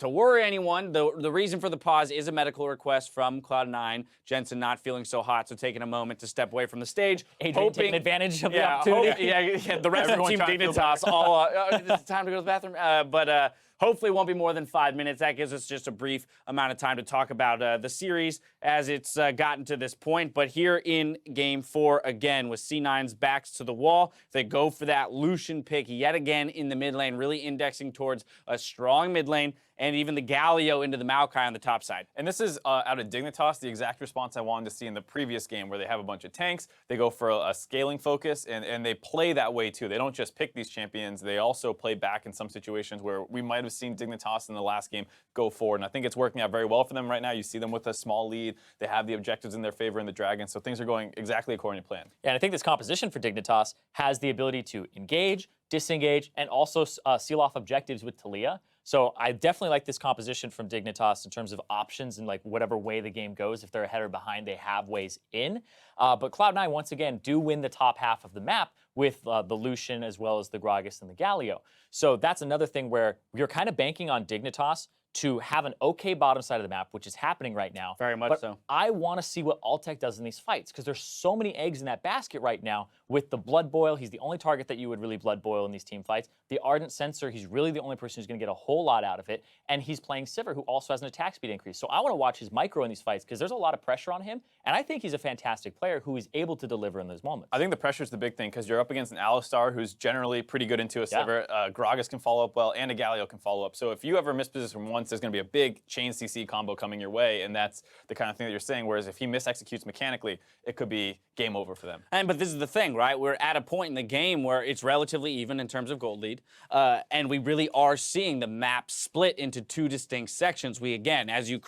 worry anyone. The reason for the pause is a medical request from Cloud9. Jensen not feeling so hot, so taking a moment to step away from the stage. Adrian taking advantage of the opportunity. The rest of Team Dignitas all, it's time to go to the bathroom. But hopefully it won't be more than 5 minutes. That gives us just a brief amount of time to talk about the series as it's gotten to this point. But here in Game 4, again, with C9's backs to the wall, they go for that Lucian pick yet again in the mid lane, really indexing towards a strong mid lane, and even the Galio into the Maokai on the top side. And this is out of Dignitas, the exact response I wanted to see in the previous game where they have a bunch of tanks, they go for a scaling focus, and they play that way too. They don't just pick these champions, they also play back in some situations where we might have seen Dignitas in the last game go forward. And I think it's working out very well for them right now. You see them with a small lead. They have the objectives in their favor in the Dragon, so things are going exactly according to plan. Yeah, and I think this composition for Dignitas has the ability to engage, disengage, and also seal off objectives with Taliyah. So I definitely like this composition from Dignitas in terms of options and like whatever way the game goes. If they're ahead or behind, they have ways in. But Cloud9, once again, do win the top half of the map with the Lucian as well as the Gragas and the Galio. So that's another thing where you're kind of banking on Dignitas to have an okay bottom side of the map, which is happening right now. Very much but so. I want to see what Altec does in these fights because there's so many eggs in that basket right now with the Blood Boil. He's the only target that you would really Blood Boil in these team fights. The Ardent Sensor, he's really the only person who's going to get a whole lot out of it. And he's playing Sivir, who also has an attack speed increase. So I want to watch his micro in these fights because there's a lot of pressure on him. And I think he's a fantastic player who is able to deliver in those moments. I think the pressure is the big thing because you're up against an Alistar who's generally pretty good into a Sivir. Gragas can follow up well, and a Galio can follow up. So if you ever misposition once, there's going to be a big chain CC combo coming your way, and that's the kind of thing that you're saying. Whereas if he misexecutes mechanically, it could be game over for them. But this is the thing, right? We're at a point in the game where it's relatively even in terms of gold lead, and we really are seeing the map split into two distinct sections. We, again, as you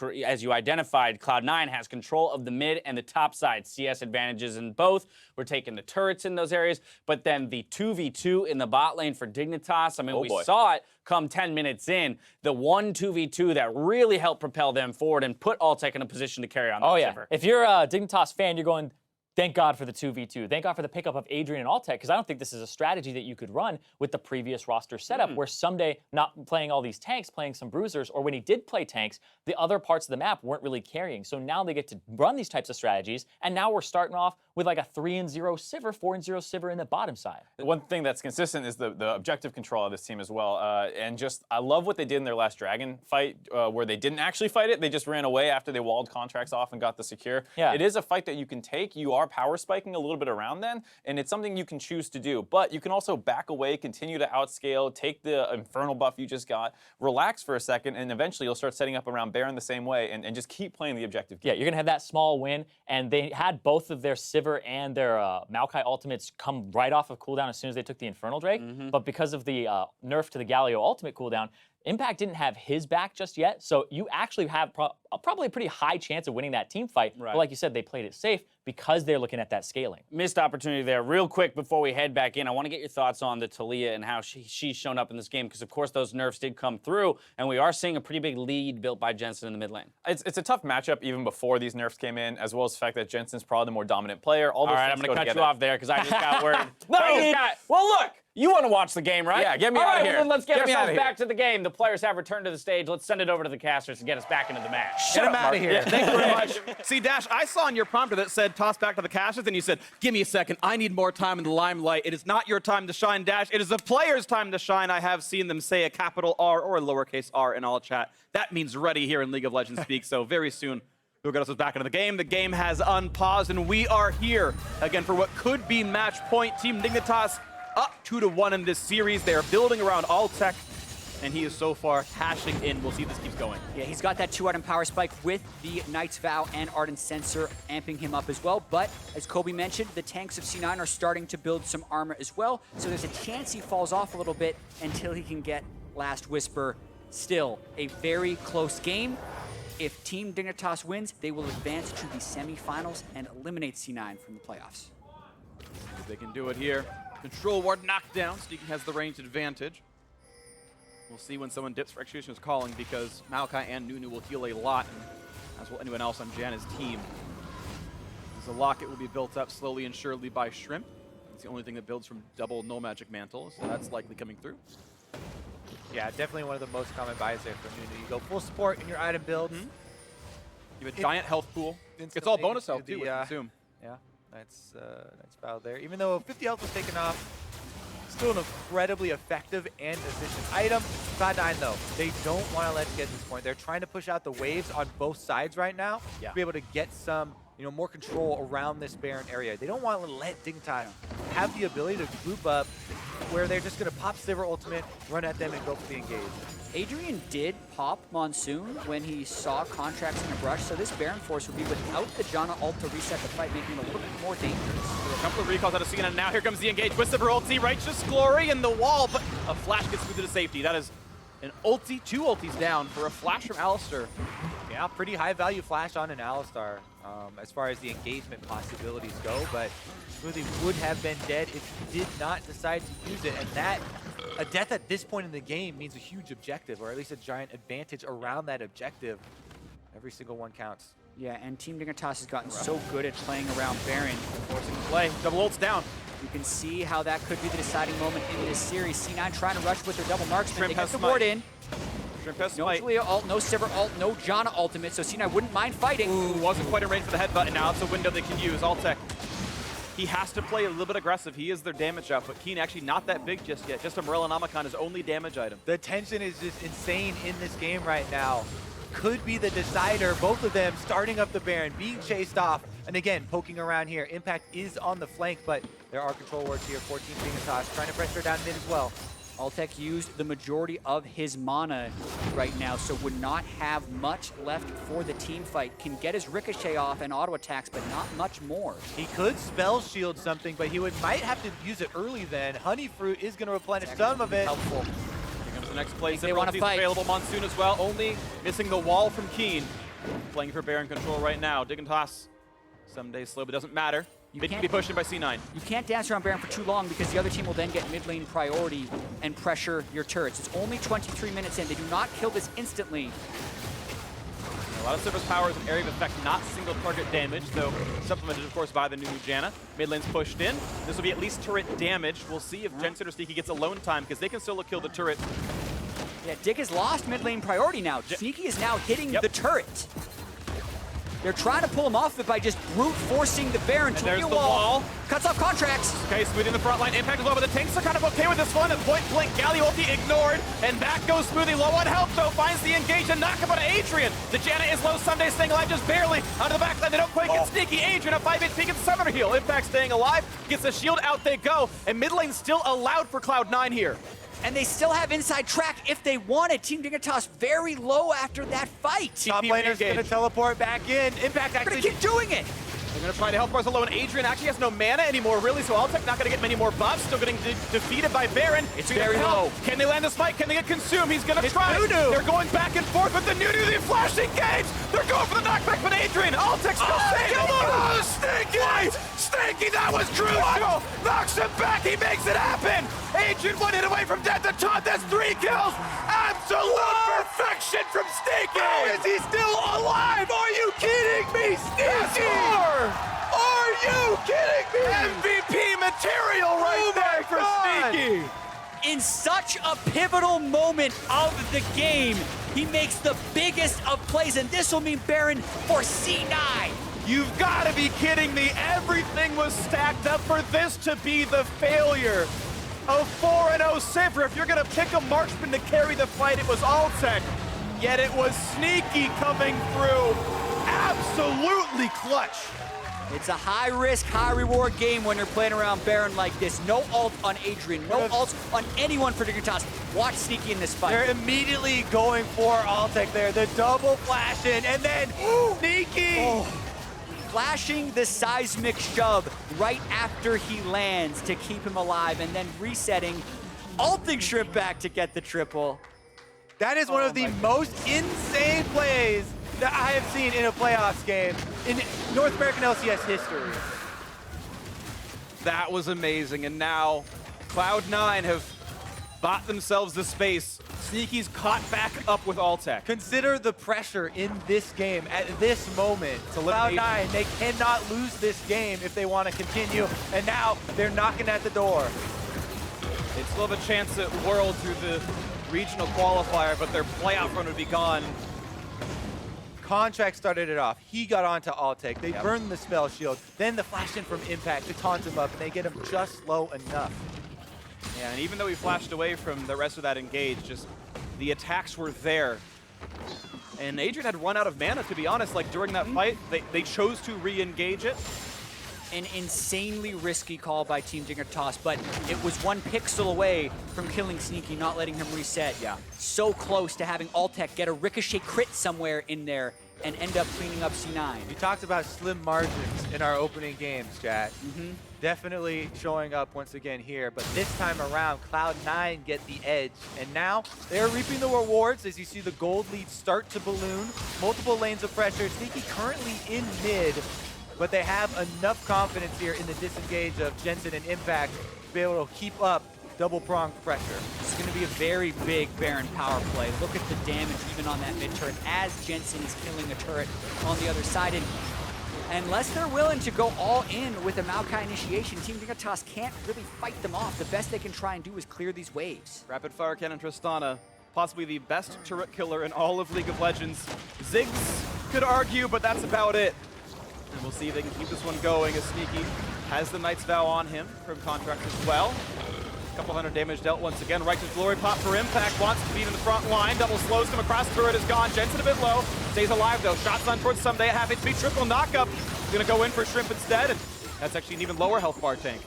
identified, Cloud9 has control of the mid and the top side. CS advantages in both. We're taking the turrets in those areas, but then the 2v2 in the bot lane for Dignitas, I mean, we saw it come 10 minutes in, the 1-2v2 that really helped propel them forward and put Altec in a position to carry on the Sivir. If you're a Dignitas fan, you're going, Thank God for the 2v2. Thank God for the pickup of Adrian and Altec, because I don't think this is a strategy that you could run with the previous roster setup, where Ssumday not playing all these tanks, playing some bruisers, or when he did play tanks, the other parts of the map weren't really carrying. So now they get to run these types of strategies, and now we're starting off with like a 3-0 Sivir, 4-0 Sivir in the bottom side. One thing that's consistent is the objective control of this team as well. And just, I love what they did in their last Dragon fight, where they didn't actually fight it. They just ran away after they walled Contractz off and got the secure. Yeah. It is a fight that you can take. You are power spiking a little bit around then, and it's something you can choose to do. But you can also back away, continue to outscale, take the Infernal buff you just got, relax for a second, and eventually you'll start setting up around Baron the same way and just keep playing the objective game. Yeah, you're going to have that small win, and they had both of their Sivir and their Maokai ultimates come right off of cooldown as soon as they took the Infernal Drake, but because of the nerf to the Galio ultimate cooldown, Impact didn't have his back just yet, so you actually have probably a pretty high chance of winning that team fight. Right. But like you said, they played it safe because they're looking at that scaling. Missed opportunity there. Real quick before we head back in, I want to get your thoughts on the Taliyah and how she's shown up in this game, because of course those nerfs did come through, and we are seeing a pretty big lead built by Jensen in the mid lane. It's a tough matchup even before these nerfs came in, as well as the fact that Jensen's probably the more dominant player. All right, I'm going to cut you off there because I just got word. No, Well, look. You want to watch the game, right? Yeah, get me All out of right, here. Well, then let's get me ourselves outta here. back to the game. The players have returned to the stage. Let's send it over to the casters to get us back into the match. Get him out of here. Yeah, thank you very much. See, Dash, I saw in your prompter that said toss back to the casters, and you said, give me a second. I need more time in the limelight. It is not your time to shine, Dash. It is the players' time to shine. I have seen them say a capital R or a lowercase r in all chat. That means ready here in League of Legends speak, so very soon we'll get us back into the game. The game has unpaused, and we are here again for what could be match point. Team Dignitas up 2-1 in this series. They are building around Altec, and he is so far hashing in. We'll see if this keeps going. Yeah, he's got that 2-item power spike with the Knight's Vow and Ardent Sensor amping him up as well. But as Kobe mentioned, the tanks of C9 are starting to build some armor as well. So there's a chance he falls off a little bit until he can get Last Whisper. Still, a very close game. If Team Dignitas wins, they will advance to the semifinals and eliminate C9 from the playoffs. If they can do it here. Control ward knockdown. Sneaky has the range advantage. We'll see when someone dips for execution is calling, because Maokai and Nunu will heal a lot, and as will anyone else on Janna's team. As the locket will be built up slowly and surely by Shrimp. It's the only thing that builds from double no magic mantle, so that's likely coming through. Yeah, definitely one of the most common buys there for Nunu. You go full support in your item build. You have a giant health pool. It's all bonus health too with Consume. Yeah, that's nice battle there. Even though 50 health was taken off, still an incredibly effective and efficient item. Cloud9 though, they don't want to let it get to this point. They're trying to push out the waves on both sides right now to be able to get some, more control around this Baron area. They don't want to let Dignitas have the ability to group up where they're just going to pop Sivir ultimate, run at them, and go for the engage. Adrian did pop Monsoon when he saw Contractz in the brush, so this Baron Force would be without the Janna ult to reset the fight, making it a little bit more dangerous. A couple of recalls out of Cena, and now here comes the engage with Sivir ulti, Righteous Glory in the wall, but a flash gets through to safety. That is an ulti, 2 ultis down for a flash from Alistar. Yeah, pretty high value flash on an Alistar as far as the engagement possibilities go, but Smoothie would have been dead if he did not decide to use it, and that, a death at this point in the game means a huge objective, or at least a giant advantage around that objective. Every single one counts. Yeah, and Team Dignitas has gotten so good at playing around Baron. Forcing the play, double ults down. You can see how that could be the deciding moment in this series. C9 trying to rush with their double marksman. Shrimp They has get the ward smite. in. Shrimp has No smite. Taliyah ult, no Sivir ult, no Janna ultimate, so C9 wouldn't mind fighting. Ooh, wasn't quite in range for the headbutt, and now it's a window they can use. Altec. He has to play a little bit aggressive. He is their damage output. Keane actually not that big just yet. Just a Morellonomicon, his only damage item. The tension is just insane in this game right now. Could be the decider. Both of them starting up the Baron, being chased off, and again, poking around here. Impact is on the flank, but there are control wards here for Team Dignitas, trying to pressure down mid as well. Altec used the majority of his mana right now, so would not have much left for the team fight. Can get his ricochet off and auto attacks, but not much more. He could spell shield something, but he might have to use it early then. Honey Fruit is going to replenish some of it. Helpful. Here comes the next play. They want to fight. Available Monsoon as well, only missing the wall from Keane. Playing for Baron control right now. Dignitas, Ssumday slow, but doesn't matter. They can be pushing by C9. You can't dance around Baron for too long because the other team will then get mid lane priority and pressure your turrets. It's only 23 minutes in. They do not kill this instantly. lot of Sivir's power is an area of effect, not single target damage, though supplemented, of course, by the Nunu Janna. Mid lane's pushed in. This will be at least turret damage. We'll see if Jensen or Sneaky gets alone time, because they can still kill the turret. Yeah, Dig has lost mid lane priority now. Sneaky is now hitting the turret. They're trying to pull him off it by just brute forcing the Baron to there's the the wall. wall. Cuts off Contractz. Okay, Smoothie in the front line, Impact as well, but the tanks are kind of okay with this one. At point blank, Galio ulti ignored, and back goes Smoothie. Low on health, though, finds the engage and knock up on Adrian. The Janna is low, Ssumday staying alive just barely. Out of the back line, they don't quite get Sneaky. Adrian, a 5 HP gets Summoner heal. Impact staying alive, gets the shield, out they go. And mid lane still allowed for Cloud9 here. And they still have inside track if they wanted. Team Dignitas very low after that fight. Top laner's gonna teleport back in. Impact They're actually gonna keep doing it. They're gonna try to help Barcelona. Adrian actually has no mana anymore, really, so Altec not gonna get many more buffs. Still getting defeated by Baron. It's very low. Can they land the spike? Can they get consumed? He's gonna try. Nunu. They're going back and forth with the Nunu. They flash engage. They're going for the knockback, but Adrian, Altec still saved. Oh, Stinky! Stinky, that was crucial. Knocks him back. He makes it happen. Adrian 1 hit away from death to taunt. That's 3 kills. Absolute perfection from Stinky. How is he still alive? Are you kidding me, Stinky? Are you kidding me? MVP material right there for Sneaky. In such a pivotal moment of the game, he makes the biggest of plays, and this will mean Baron for C9. You've got to be kidding me. Everything was stacked up for this to be the failure of 4-0 Sivir. If you're going to pick a marksman to carry the fight, it was Altec. Yet it was Sneaky coming through. Absolutely clutch. It's a high-risk, high-reward game when you're playing around Baron like this. No ult on Adrian, no ult on anyone for Dignitas. Watch Sneaky in this fight. They're immediately going for Altec there. The double flash in, and then Sneaky! Flashing the seismic shove right after he lands to keep him alive, and then resetting, ulting Shrimp back to get the triple. That is one of the most insane plays that I have seen in a playoffs game in North American LCS history. That was amazing, and now Cloud9 have bought themselves the space. Sneaky's caught back up with Altec. Consider the pressure in this game at this moment. Cloud9, they cannot lose this game if they want to continue, and now they're knocking at the door. They still have a chance at World through the regional qualifier, but their playoff run would be gone. Contractz started it off. He got onto Altec. They burned the spell shield. Then the flash in from Impact to taunt him up, and they get him just low enough. Yeah, and even though he flashed away from the rest of that engage, just the attacks were there. And Adrian had run out of mana, to be honest. Like, during that fight, they chose to re-engage it. An insanely risky call by Team Dignitas, but it was 1 pixel away from killing Sneaky, not letting him reset. Yeah. So close to having Altec get a ricochet crit somewhere in there and end up cleaning up C9. We talked about slim margins in our opening games, chat. Definitely showing up once again here, but this time around, Cloud9 get the edge, and now they're reaping the rewards as you see the gold lead start to balloon. Multiple lanes of pressure. Sneaky currently in mid, but they have enough confidence here in the disengage of Jensen and Impact to be able to keep up double-pronged pressure. It's going to be a very big Baron power play. Look at the damage even on that mid turret as Jensen is killing a turret on the other side. And unless they're willing to go all in with a Maokai initiation, Team Dignitas can't really fight them off. The best they can try and do is clear these waves. Rapid Fire Cannon Tristana, possibly the best turret killer in all of League of Legends. Ziggs could argue, but that's about it. And we'll see if they can keep this one going as Sneaky has the Knight's Vow on him from Contractz as well. Couple hundred damage dealt once again. Righteous Glory pop for Impact. Wants to be in the front line. Double slows him across. Turret is gone. Jensen a bit low. Stays alive though. Shots on towards Ssumday. Half HP. Triple knockup. He's going to go in for Shrimp instead. And that's actually an even lower health bar tank.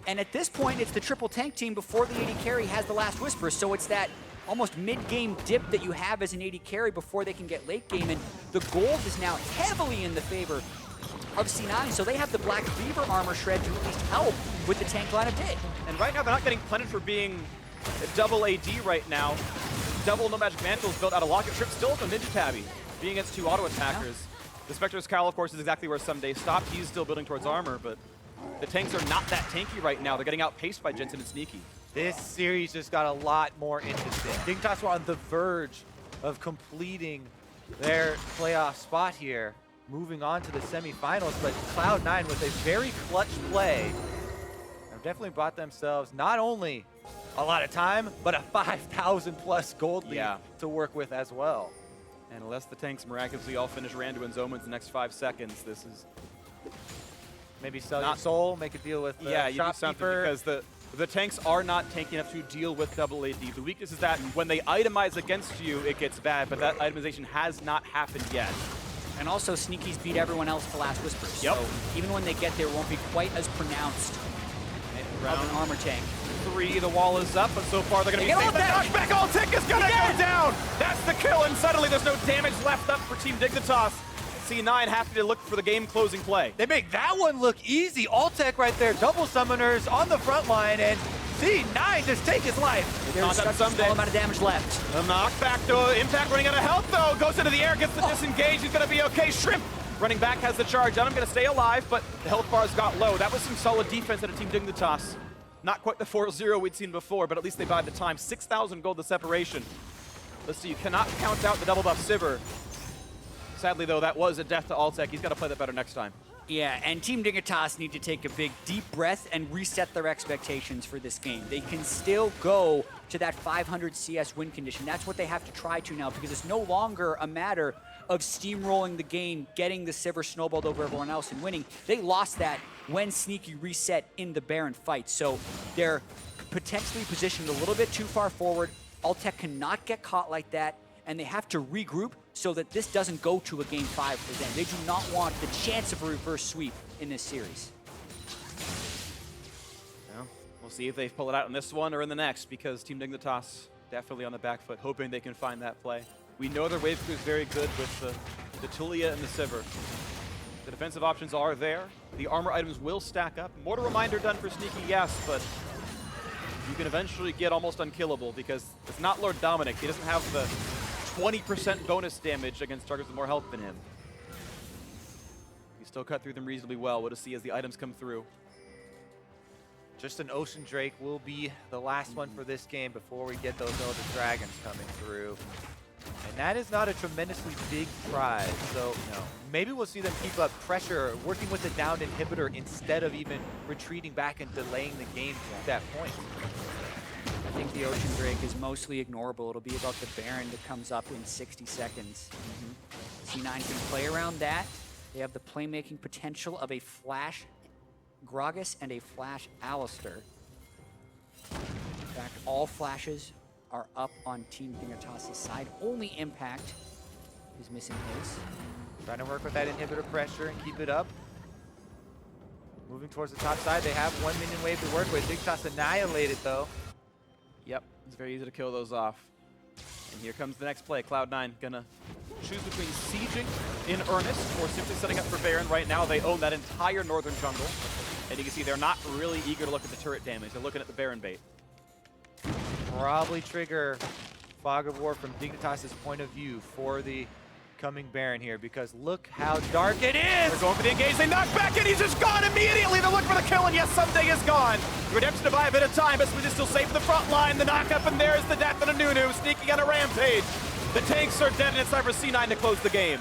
And at this point, it's the triple tank team before the AD carry has the last Whisper. So it's that almost mid-game dip that you have as an AD carry before they can get late game. And the gold is now heavily in the favor of C9, so they have the Black Beaver armor shred to at least help with the tank line of Dig. And right now, they're not getting punished for being a double AD right now. Double No Magic Mantles built out of Locket Trip, still with no Ninja Tabby, being against 2 auto attackers. The Spectre's Cowl, of course, is exactly where Ssumday stopped. He's still building towards armor, but the tanks are not that tanky right now. They're getting outpaced by Jensen and Sneaky. This series just got a lot more interesting. Dignitas were on the verge of completing their playoff spot here, moving on to the semifinals. But Cloud9 with a very clutch play have definitely bought themselves not only a lot of time, but a 5,000 plus gold lead to work with as well. And unless the tanks miraculously all finish Randu and Zoma in the next 5 seconds, this is... Maybe sell your soul, make a deal with the you do something because the tanks are not tanky enough to deal with double AD. The weakness is that when they itemize against you, it gets bad, but that itemization has not happened yet. And also, Sneaky's beat everyone else to Last Whispers. Yep. So even when they get there, it won't be quite as pronounced of an armor tank. 3, the wall is up, but so far they're going to be They safe. The get all knockback, Altec is going to go down! That's the kill, and suddenly there's no damage left up for Team Dignitas. C9 happy to look for the game-closing play. They make that one look easy. Altec right there, double summoners on the front line, and C9 just take his life. There's such a small Ssumday. amount of damage left. The knockback, though, Impact running out of health, though. Goes into the air, gets the disengage. He's going to be okay. Shrimp running back has the charge on him. Going to stay alive, but the health bars got low. That was some solid defense out of Team Dignitas. Not quite the 4-0 we'd seen before, but at least they bide the time. 6,000 gold the separation. Let's see, you cannot count out the double buff Sivir. Sadly, though, that was a death to Altec. He's got to play that better next time. Yeah, and Team Dignitas need to take a big, deep breath and reset their expectations for this game. They can still go to that 500 CS win condition. That's what they have to try to now, because it's no longer a matter of steamrolling the game, getting the Sivir snowballed over everyone else and winning. They lost that when Sneaky reset in the Baron fight. So they're potentially positioned a little bit too far forward. Altec cannot get caught like that, and they have to regroup so that this doesn't go to a game 5 for them. They do not want the chance of a reverse sweep in this series. Well, we'll see if they pull it out in this one or in the next, because Team Dignitas definitely on the back foot, hoping they can find that play. We know their wave crew is very good with the Taliyah and the Sivir. The defensive options are there. The armor items will stack up. Mortar Reminder done for Sneaky, yes, but you can eventually get almost unkillable because it's not Lord Dominic. He doesn't have the 20% bonus damage against targets with more health than him. He still cut through them reasonably well. We'll just see as the items come through. Just an Ocean Drake will be the last one for this game before we get those Elder Dragons coming through. And that is not a tremendously big prize, so maybe we'll see them keep up pressure, working with the downed inhibitor instead of even retreating back and delaying the game at that point. I think the Ocean Drake is mostly ignorable. It'll be about the Baron that comes up in 60 seconds. C9 can play around that. They have the playmaking potential of a Flash Gragas and a Flash Alistar. In fact, all flashes are up on Team Dignitas' side. Only Impact is missing his. Trying to work with that inhibitor pressure and keep it up. Moving towards the top side, they have 1 minion wave to work with. Dignitas annihilated though. Yep, it's very easy to kill those off. And here comes the next play. Cloud9 gonna choose between sieging in earnest or simply setting up for Baron. Right now, they own that entire northern jungle. And you can see they're not really eager to look at the turret damage. They're looking at the Baron bait. Probably trigger Fog of War from Dignitas' point of view for the coming Baron here, because look how dark it is! They're going for the engage, they knock back and he's just gone immediately! They're looking for the kill, and yes, Ssumday is gone! Redemption to buy a bit of time, but Smoothie is still safe in the front line. The knock up, and there is the death of a Nunu, sneaking on a rampage. The tanks are dead, and it's time for C9 to close the game.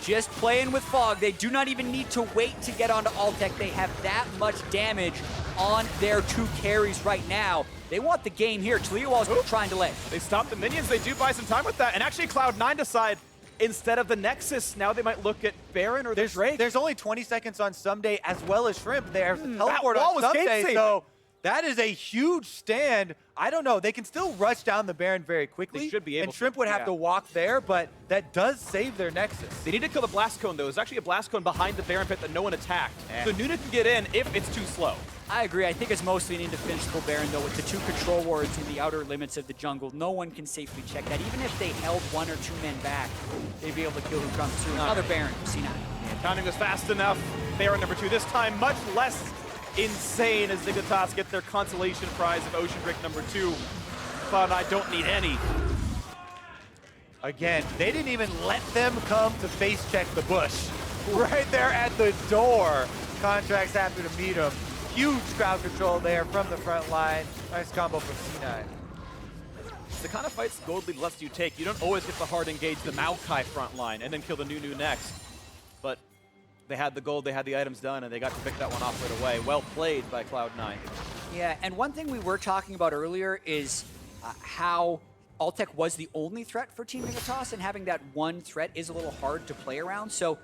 Just playing with Fog. They do not even need to wait to get onto Altec. They have that much damage on their 2 carries right now. They want the game here. Taliyah Wall's trying to lay. They stop the minions, they do buy some time with that, and actually Cloud9 decide instead of the Nexus, now they might look at Baron or the Drake. There's only 20 seconds on Ssumday as well as Shrimp. There's a teleport wall on was Ssumday, game-saving. so that is a huge stand. I don't know. They can still rush down the Baron very quickly. They should be able and Shrimp would have to walk there, but that does save their Nexus. They need to kill the Blast Cone, though. There's actually a Blast Cone behind the Baron pit that no one attacked. So Nunu can get in if it's too slow. I agree. I think it's mostly an indefensible Baron, though, with the 2 control wards in the outer limits of the jungle. No one can safely check that. Even if they held 1 or 2 men back, they'd be able to kill who comes through. Another Baron, C9. Counting was fast enough. Baron number 2 this time, much less insane as Dignitas get their consolation prize of Ocean Drake number 2. Cloud9 don't need any. Again, they didn't even let them come to face check the bush. Right there at the door. Contractz happy to meet him. Huge crowd control there from the front line. Nice combo from C9. the kind of fights gold lead lets you take. You don't always get to hard engage the Maokai front line and then kill the Nunu next. But they had the gold, they had the items done, and they got to pick that one off right away. Well played by Cloud9. Yeah, and one thing we were talking about earlier is how Altec was the only threat for Team Dignitas, and having that one threat is a little hard to play around. So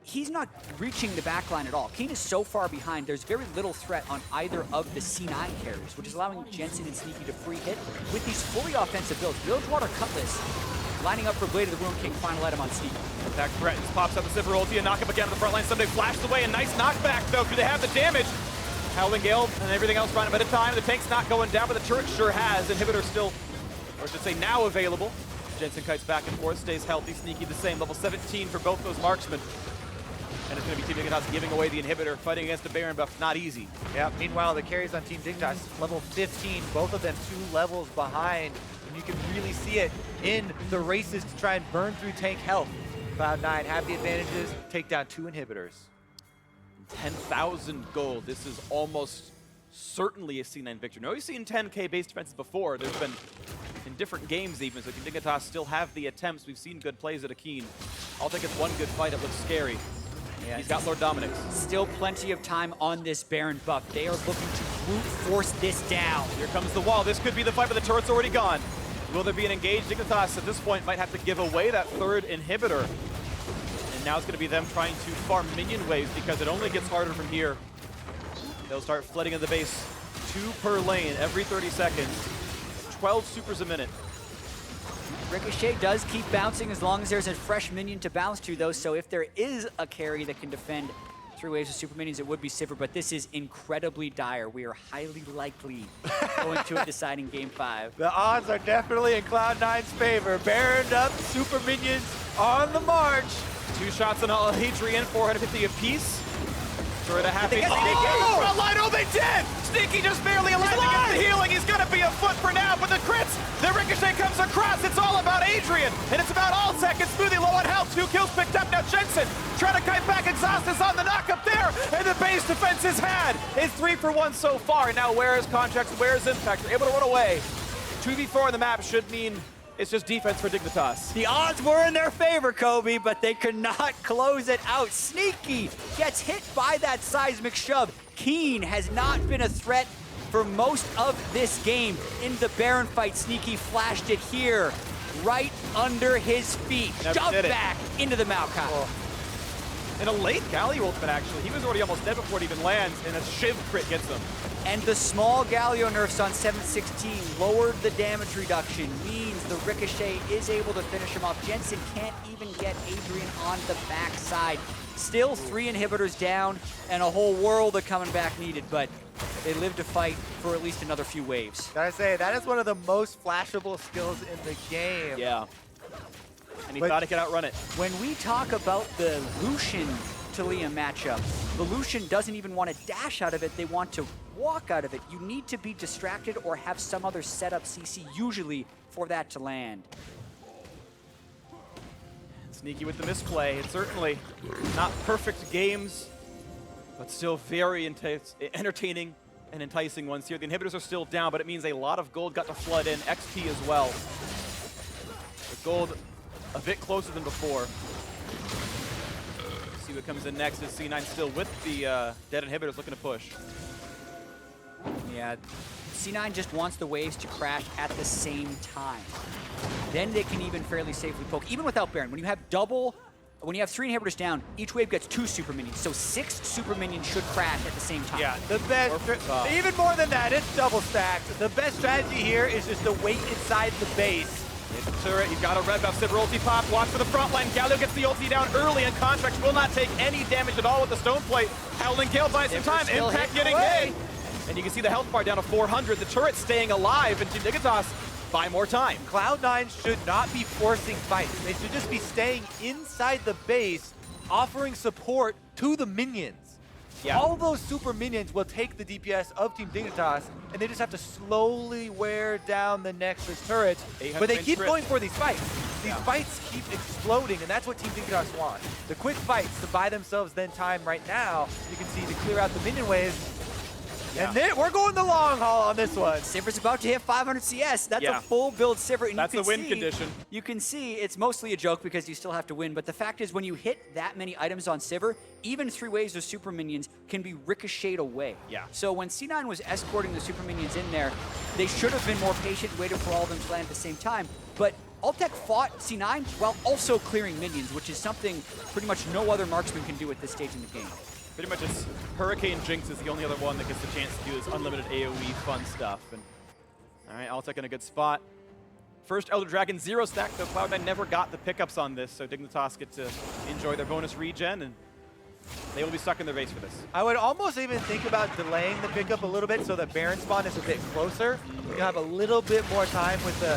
he's not reaching the backline at all. Keane is so far behind, there's very little threat on either of the C9 carriers, which is allowing Jensen and Sneaky to free hit with these fully offensive builds. Bilgewater Cutlass lining up for Blade of the Ruined King, final item on Sneaky. Attack threatens, pops up the Sivir ulti, and knock up again on the front line. Ssumday flashed away, a nice knockback though. Do they have the damage? Howling Gale and everything else running at a time. The tank's not going down, but the turret sure has. Inhibitor still, or I should say now available. Jensen kites back and forth, stays healthy. Sneaky the same, level 17 for both those marksmen. And it's going to be Team Dignitas giving away the inhibitor, fighting against the Baron buff, not easy. Yeah, meanwhile, the carries on Team Dignitas, level 15, both of them 2 levels behind. And you can really see it in the races to try and burn through tank health. Cloud9 have the advantages, take down 2 inhibitors. 10,000 gold. This is almost certainly a C9 victory. Now, we've seen 10k base defenses before. There's been in different games even, so Dignitas still have the attempts. We've seen good plays at a Keane. Altec gets one good fight. It looks scary. Yeah, he's got Lord Dominic's. Still plenty of time on this Baron buff. They are looking to brute force this down. Here comes the wall. This could be the fight, but the turret's already gone. Will there be an engaged? Dignitas at this point might have to give away that 3rd inhibitor. And now it's going to be them trying to farm minion waves because it only gets harder from here. They'll start flooding in the base. 2 per lane every 30 seconds. 12 supers a minute. Ricochet does keep bouncing as long as there's a fresh minion to bounce to, though. So if there is a carry that can defend 3 waves of super minions, it would be Sivir, but this is incredibly dire. We are highly likely going to a deciding game 5. The odds are definitely in Cloud9's favor. Baroned up, super minions on the march. 2 shots on Adrian, 450 apiece. Turret a half. Oh! Oh, they did! Sneaky just barely alive to get the healing. He's gonna be a foot for now, but the crits, the ricochet comes across. It's all about Adrian, and it's about Altec and Smoothie low on health. 2 kills picked up. Now Jensen trying to kite back. Exhaust is on the knock up there, and the base defense is had. It's 3 for 1 so far. And now where is Contractz? Where is Impact? They're able to run away. 2v4 on the map should mean it's just defense for Dignitas. The odds were in their favor, Kobe, but they could not close it out. Sneaky gets hit by that seismic shove. Keane has not been a threat for most of this game. In the Baron fight, Sneaky flashed it here, right under his feet. Shoved back into the Maokai. Oh. In a late Galio ultimate, actually. He was already almost dead before it even lands, and a Shiv crit gets him. And the small Galio nerfs on 716 lowered the damage reduction, means the Ricochet is able to finish him off. Jensen can't even get Adrian on the backside. Still 3 inhibitors down, and a whole world of coming back needed, but they live to fight for at least another few waves. Gotta say, that is one of the most flashable skills in the game. Yeah. And he thought he could outrun it. When we talk about the Lucian Taliyah matchup, the Lucian doesn't even want to dash out of it, they want to walk out of it. You need to be distracted or have some other setup CC usually for that to land. Sneaky with the misplay. It's certainly not perfect games, but still very entertaining and enticing ones here. The inhibitors are still down, but it means a lot of gold got to flood in. XP as well. The gold a bit closer than before. See what comes in next is C9 still with the dead inhibitors looking to push. Yeah, C9 just wants the waves to crash at the same time. Then they can even fairly safely poke, even without Baron. When you have 3 inhibitors down, each wave gets 2 super minions. So 6 super minions should crash at the same time. Yeah, the best, even more than that, it's double stacked. The best strategy here is just to wait inside the base. The turret, you've got a red buff, Sivir ulti pop, watch for the front line. Galio gets the ulti down early, and Contractz will not take any damage at all with the stone plate. Howling Gale buys some time, Impact getting hit. And you can see the health bar down to 400. The turret staying alive, and Team Dignitas buy more time. Cloud9 should not be forcing fights. They should just be staying inside the base, offering support to the minions. Yeah. All those super minions will take the DPS of Team Dignitas, and they just have to slowly wear down the Nexus turrets. But they keep going for these fights. These fights keep exploding, and that's what Team Dignitas wants. The quick fights to buy themselves then time right now. You can see to clear out the minion waves. And then we're going the long haul on this one. Sivir's about to hit 500 CS. That's Yeah. a full build Sivir. And That's you the can win see, condition. You can see it's mostly a joke because you still have to win. But the fact is, when you hit that many items on Sivir, even 3 waves of super minions can be ricocheted away. Yeah. So when C9 was escorting the super minions in there, they should have been more patient, waited for all of them to land at the same time. But Altec fought C9 while also clearing minions, which is something pretty much no other marksman can do at this stage in the game. Pretty much it's Hurricane Jinx is the only other one that gets the chance to do this unlimited AoE fun stuff. And all right, Altec in a good spot. First Elder Dragon 0 stack, though Cloud9 never got the pickups on this, so Dignitas get to enjoy their bonus regen, and they will be stuck in their base for this. I would almost even think about delaying the pickup a little bit so that Baron spawn is a bit closer. You have a little bit more time with the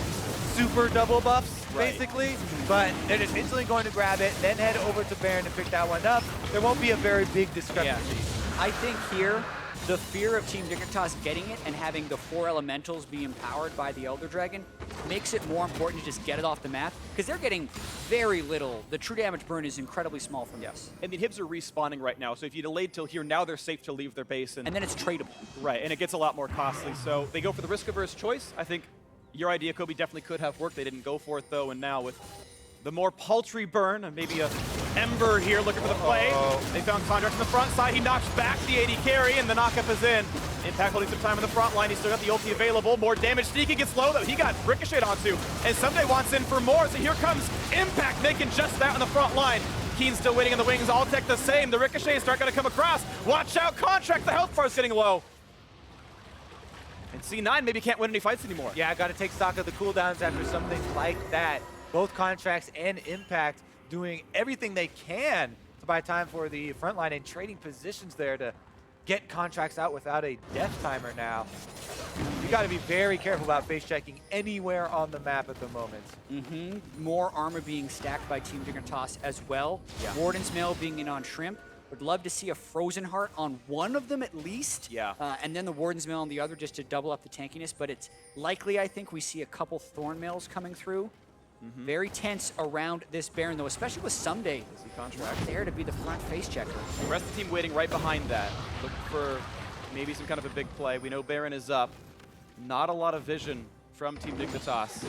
super double buffs, basically. But they're just instantly going to grab it, then head over to Baron to pick that one up. There won't be a very big discrepancy. I think here, the fear of Team Dignitas getting it and having the 4 elementals be empowered by the Elder Dragon makes it more important to just get it off the map, because they're getting very little. The true damage burn is incredibly small from this. And the inhibs are respawning right now, so if you delayed till here, now they're safe to leave their base. And then it's tradable. Right, and it gets a lot more costly, so they go for the risk-averse choice. I think your idea, Kobe, definitely could have worked. They didn't go for it, though, and now with the more paltry burn, and maybe a Ember here looking for the play. They found Contractz on the front side. He knocks back the AD carry, and the knockup is in. Impact holding some time in the front line. He's still got the ulti available. More damage. Sneaky gets low, though. He got ricocheted onto, and Ssumday wants in for more, so here comes Impact making just that on the front line. Keane still waiting in the wings. Altec the same. The ricochets aren't going to come across. Watch out, Contractz. The health bar is getting low. And C9 maybe can't win any fights anymore. Yeah, I got to take stock of the cooldowns after something like that. Both Contractz and Impact doing everything they can to buy time for the front line and trading positions there to get Contractz out without a death timer now. You got to be very careful about face checking anywhere on the map at the moment. More armor being stacked by Team Dignitas as well. Yeah. Warden's Mail being in on Shrimp. Would love to see a Frozen Heart on one of them at least. Yeah. And then the Warden's Mail on the other just to double up the tankiness. But it's likely, I think, we see a couple Thorn Mails coming through. Very tense around this Baron, though, especially with Ssumday Contractz there to be the front face checker. The rest of the team waiting right behind that. Looking for maybe some kind of a big play. We know Baron is up. Not a lot of vision from Team Dignitas.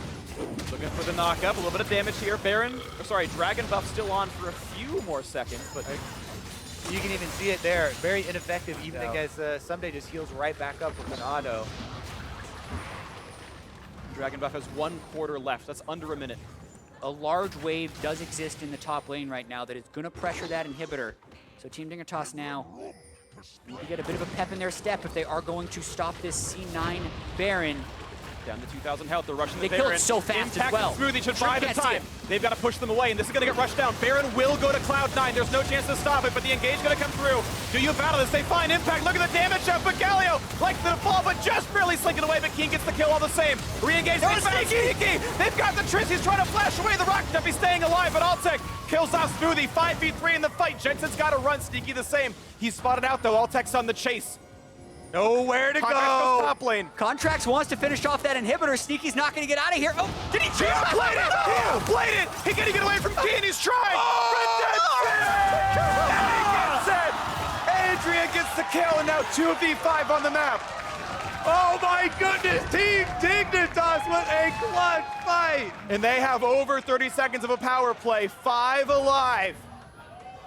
Looking for the knockup. A little bit of damage here. Dragon buff still on for a few more seconds, but You can even see it there. Very ineffective, even against Ssumday just heals right back up with an auto. Dragon buff has 1 quarter left. That's under a minute. A large wave does exist in the top lane right now that is going to pressure that inhibitor. So Team Dignitas now need to get a bit of a pep in their step if they are going to stop this C9 Baron. Down to 2,000 health. They're rushing the They Baron. kill it so fast Impact as well. and Smoothie should Sure buy the can't see time. it. They've got to push them away, and this is going to get rushed down. Baron will go to Cloud9. There's no chance to stop it, but the engage is going to come through. Do you battle this? They find Impact. Look at the damage up, but Galio likes the fall, but just barely slinking away, but Keane gets the kill all the same. Re-engage. They found Sneaky. They've got the Trist. He's trying to flash away the rocket jump. He's staying alive, but Altec kills off Smoothie. 5v3 in the fight. Jensen's got to run. Sneaky the same. He's spotted out, though. Altec's on the chase. Nowhere to Contractz go. top lane. Contractz wants to finish off that inhibitor. Sneaky's not going to get out of here. Oh, did he He outplayed it! He outplayed it! He can't get away from Keane. He's trying! Adrian gets the kill, and now 2v5 on the map. Oh my goodness, Team Dignitas with a clutch fight. And they have over 30 seconds of a power play. 5 alive.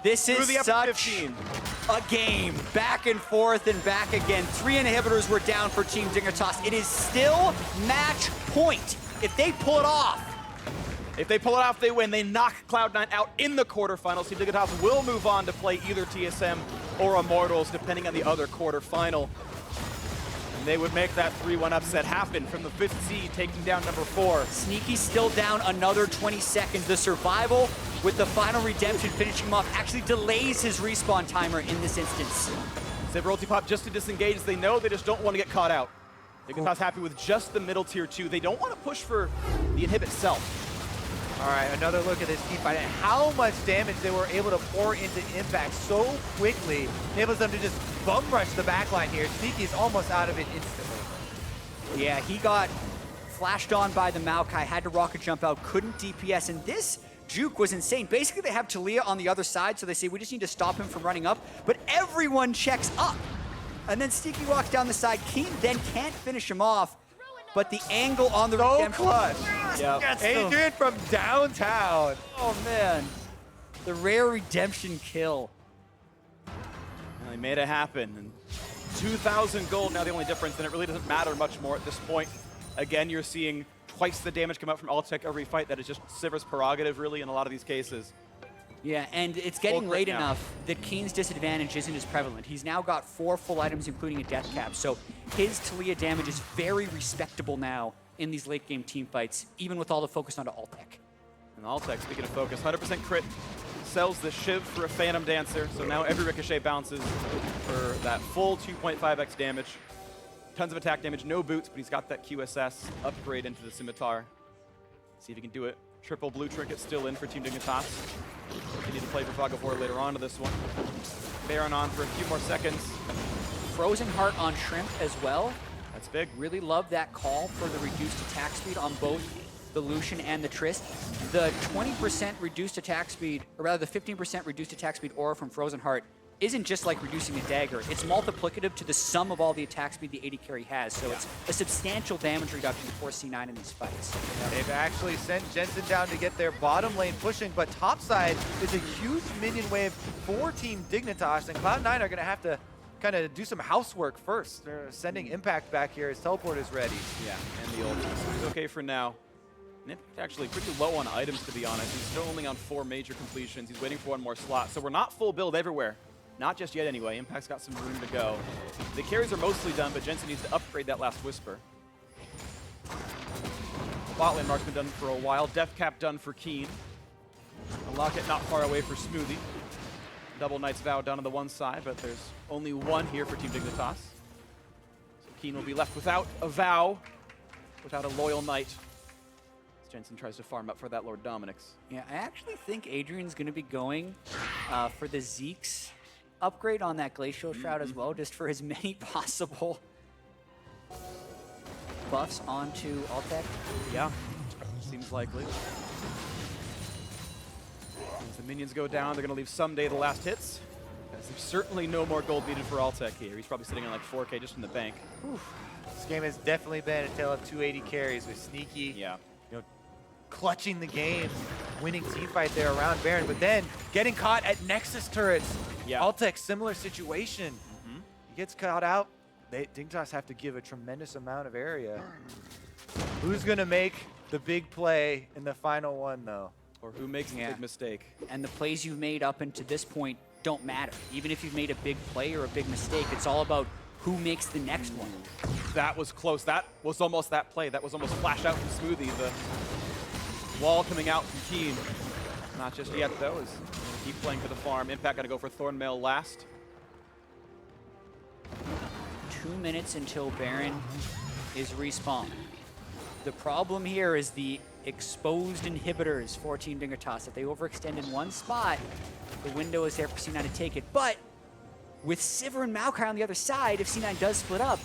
This is the up to such 15. a game. Back and forth and back again. 3 inhibitors were down for Team Dignitas. It is still match point if they pull it off. If they pull it off, they win. They knock Cloud9 out in the quarterfinals. Team Dignitas will move on to play either TSM or Immortals, depending on the other quarterfinal. And they would make that 3-1 upset happen from the 5th seed, taking down number 4. Sneaky still down another 20 seconds. The survival with the final redemption finishing him off actually delays his respawn timer in this instance. Sivir ulti pop just to disengage. They know they just don't want to get caught out. Dignitas happy with just the middle tier 2. They don't want to push for the inhib itself. All right, another look at this team fight and how much damage they were able to pour into Impact so quickly. Enables them to just bum rush the backline here. Sneaky is almost out of it instantly. Yeah, he got flashed on by the Maokai, had to rocket jump out, couldn't DPS, and this juke was insane. Basically, they have Taliyah on the other side, so they say, we just need to stop him from running up, but everyone checks up. And then Sneaky walks down the side. Keane then can't finish him off, but the angle on the redemption clutch. gets them. Adrian from downtown. Oh man, the rare redemption kill. And they made it happen. And 2,000 gold now the only difference, and it really doesn't matter much more at this point. Again, you're seeing twice the damage come out from Altec every fight. That is just Sivir's prerogative, really, in a lot of these cases. Yeah, and it's getting Full crit late now. enough that Keane's disadvantage isn't as prevalent. He's now got 4 full items, including a death cap, so his Taliyah damage is very respectable now in these late game team fights, even with all the focus onto Altec. And Altec, speaking of focus, 100% crit, sells the Shiv for a Phantom Dancer, so now every Ricochet bounces for that full 2.5x damage. Tons of attack damage, no boots, but he's got that QSS upgrade into the Scimitar. See if he can do it. Triple blue trinket still in for Team Dignitas. They need to play for Fog of War later on to this one. Baron on for a few more seconds. Frozen Heart on Shrimp as well. That's big. Really love that call for the reduced attack speed on both the Lucian and the Trist. The 20% reduced attack speed, or rather the 15% reduced attack speed aura from Frozen Heart isn't just like reducing a dagger. It's multiplicative to the sum of all the attack speed the AD carry has. So it's a substantial damage reduction for C9 in these fights. They've actually sent Jensen down to get their bottom lane pushing, but topside is a huge minion wave for Team Dignitas, and Cloud9 are going to have to kind of do some housework first. They're sending Impact back here. His teleport is ready. Yeah, and the ult is okay for now. Nip actually pretty low on items, to be honest. He's still only on 4 major completions. He's waiting for one more slot. So we're not full build everywhere. Not just yet anyway. Impact's got some room to go. The carries are mostly done, but Jensen needs to upgrade that last Whisper. Bot lane mark's been done for a while. Death Cap done for Keane. A Locket not far away for Smoothie. Double Knight's Vow down on the one side, but there's only one here for Team Dignitas. So Keane will be left without a Vow, without a Loyal Knight. As Jensen tries to farm up for that Lord Dominic's. Yeah, I actually think Adrian's going to be going for the Zeke's upgrade on that Glacial Shroud as well, just for as many possible buffs onto Altec. Yeah, seems likely. As the minions go down, they're going to leave Ssumday the last hits. As there's certainly no more gold needed for Altec here. He's probably sitting on like 4K just in the bank. This game has definitely been a tale of 280 carries with Sneaky, Yeah. clutching the game, winning team fight there around Baron, but then getting caught at Nexus turrets. Yeah. Altec, similar situation. He gets caught out. Dignitas have to give a tremendous amount of area. Who's going to make the big play in the final one, though? Or who makes the big mistake. And the plays you've made up until this point don't matter. Even if you've made a big play or a big mistake, it's all about who makes the next one. That was close. That was almost that play. That was almost flash out from Smoothie. The wall coming out from Keane. Not just yet, though, as keep playing for the farm. Impact got to go for Thornmail last. 2 minutes until Baron is respawned. The problem here is the exposed inhibitors for Team Dignitas. If they overextend in one spot, the window is there for C9 to take it. But with Sivir and Maokai on the other side, if C9 does split up,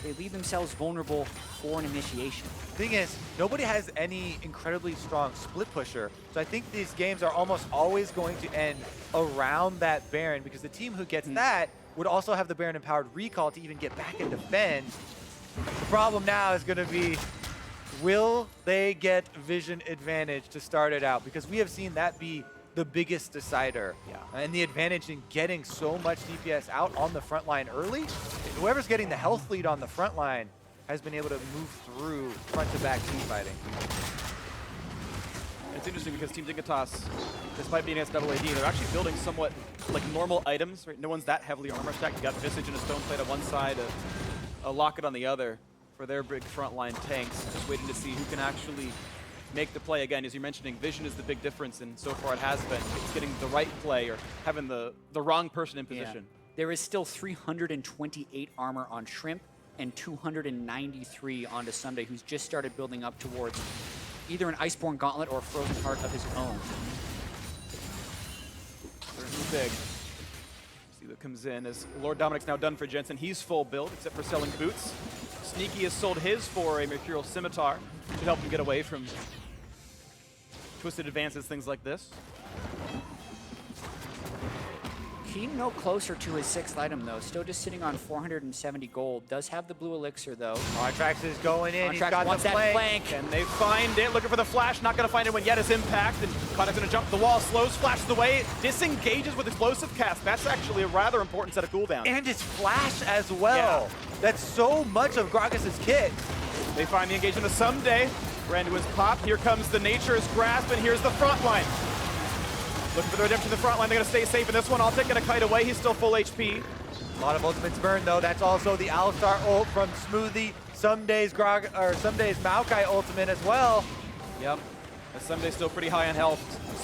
they leave themselves vulnerable for an initiation. Thing is, nobody has any incredibly strong split pusher, so I think these games are almost always going to end around that Baron, because the team who gets that would also have the Baron empowered recall to even get back and defend. The problem now is going to be, will they get vision advantage to start it out? Because we have seen that be the biggest decider. And the advantage in getting so much DPS out on the front line early. Whoever's getting the health lead on the front line has been able to move through front-to-back team fighting. It's interesting because Team Dignitas, despite being against double AD, they're actually building somewhat like normal items. Right? No one's that heavily armor stacked. You got Visage and a Stone Plate on one side, a Locket on the other for their big frontline tanks. Just waiting to see who can actually make the play. Again, as you're mentioning, vision is the big difference, and so far it has been. It's getting the right play or having the wrong person in position. There is still 328 armor on Shrimp and 293 onto Ssumday, who's just started building up towards either an Iceborne Gauntlet or a Frozen Heart of his own. Certainly big. See what comes in as Lord Dominic's now done for Jensen. He's full build, except for selling boots. Sneaky has sold his for a Mercurial Scimitar to help him get away from twisted advances, things like this. Keane no closer to his 6th item, though. Still just sitting on 470 gold. Does have the blue elixir, though. Contractz is going in. He's Contractz got wants the that flank. flank. And they find it, looking for the flash, not gonna find it when yet is impact, and Contractz gonna jump the wall, slows, flashes away, disengages with explosive cast. That's actually a rather important set of cooldowns. And his flash as well. That's so much of Gragas' kit. They find the engagement of Ssumday. Randu is popped. Here comes the Nature's Grasp, and here's the front line. Looking for the redemption in the front line. They're gonna stay safe in this one. Altec gonna kite away. He's still full HP. A lot of ultimates burned though. That's also the Alistar ult from Smoothie. Ssumday's Maokai ultimate as well. Yep. Ssumday's still pretty high on health.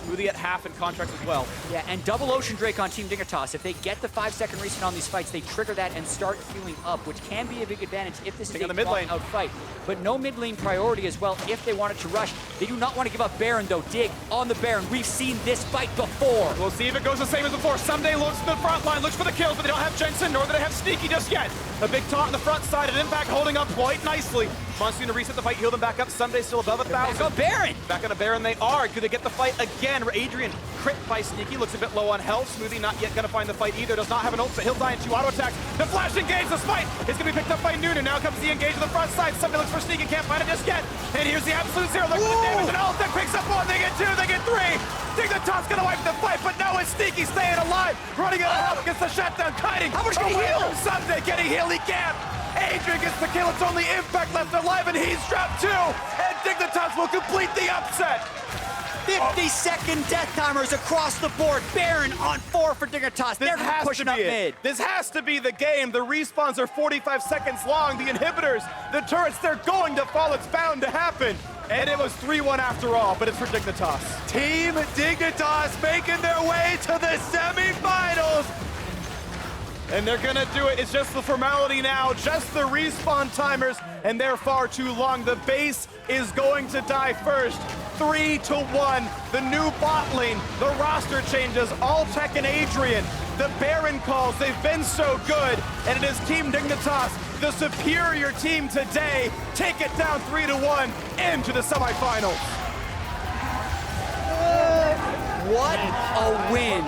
Smoothie at half in Contractz as well. Yeah, and double Ocean Drake on Team Dignitas. If they get the 5-second reset on these fights, they trigger that and start healing up, which can be a big advantage if this is a drawn-out fight. But no mid lane priority as well if they wanted to rush. They do not want to give up Baron, though. Dig on the Baron. We've seen this fight before. We'll see if it goes the same as before. Ssumday looks to the front line, looks for the kills, but they don't have Jensen, nor do they have Sneaky just yet. A big taunt on the front side, and Impact holding up quite nicely. Monsoon to reset the fight, heal them back up. Ssumday still above 1,000. Back on Baron. Back on a Baron they are. Could they get the fight again? Adrian crit by Sneaky, looks a bit low on health. Smoothie not yet gonna find the fight either. Does not have an ult, but he'll die in 2 auto attacks. The flash engage, the spite is gonna be picked up by Nunu. Now comes the engage on the front side. Ssumday looks for Sneaky, can't find it just yet. And here's the absolute zero. Look at the damage, and Altec picks up 1, they get 2, they get 3. Dignitas gonna wipe the fight, but no, it's Sneaky staying alive. Running out of health, gets the shutdown, kiting. How much can he heal? Ssumday getting heal, he can't. Adrian gets the kill, it's only Impact left alive, and he's dropped 2. And Dignitas will complete the upset. 50-second death timers across the board. Baron on 4 for Dignitas. They're pushing up mid. This has to be the game. The respawns are 45 seconds long. The inhibitors, the turrets, they're going to fall. It's bound to happen. And it was 3-1 after all, but it's for Dignitas. Team Dignitas making their way to the semifinals. And they're gonna do it. It's just the formality now, just the respawn timers, and they're far too long. The base is going to die first. 3-1. The new bot lane, the roster changes, Altec and Adrian. The Baron calls, they've been so good, and it is Team Dignitas, the superior team today, take it down 3-1 into the semifinals. What a win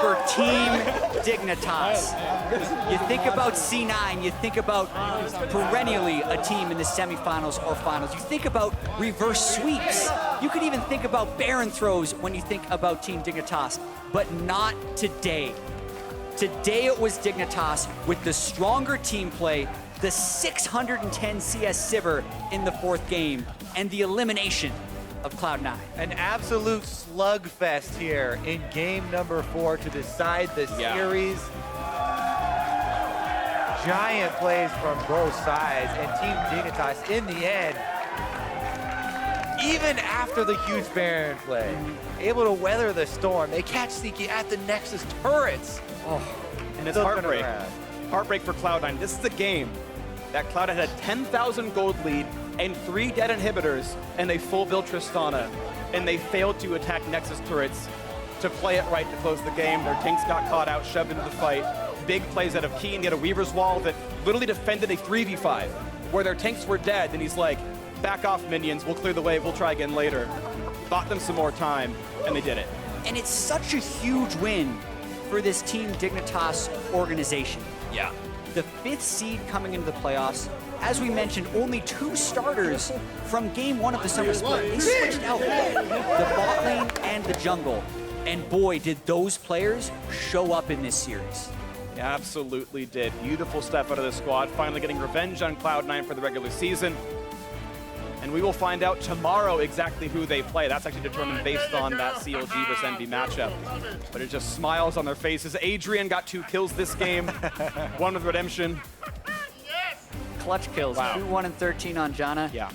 for Team Dignitas. You think about C9, you think about perennially a team in the semifinals or finals. You think about reverse sweeps. You could even think about Baron throws when you think about Team Dignitas, but not today. Today it was Dignitas with the stronger team play, the 610 CS Sivir in the 4th game, and the elimination of Cloud9. An absolute slugfest here in game number 4 to decide the series. Giant plays from both sides, and Team Dignitas in the end, even after the huge Baron play, able to weather the storm. They catch Sneaky at the Nexus turrets. Oh, and it's heartbreak. Heartbreak for Cloud9. This is the game that Cloud9 had a 10,000 gold lead and 3 dead inhibitors and a full build Tristana, and they failed to attack Nexus turrets to play it right to close the game. Their tanks got caught out, shoved into the fight. Big plays out of Keane. He had a Weaver's Wall that literally defended a 3v5 where their tanks were dead, and he's like, back off minions, we'll clear the way, we'll try again later. Bought them some more time, and they did it. And it's such a huge win for this Team Dignitas organization. Yeah. The 5th seed coming into the playoffs. As we mentioned, only 2 starters from game 1 of the summer split. They switched out the bot lane and the jungle. And boy, did those players show up in this series. Absolutely did. Beautiful step out of the squad, finally getting revenge on Cloud9 for the regular season. And we will find out tomorrow exactly who they play. That's actually determined based on that CLG versus NB matchup. But it just smiles on their faces. Adrian got 2 kills this game, 1 with redemption. Clutch kills, 2-1 and 13 on Janna. Yeah.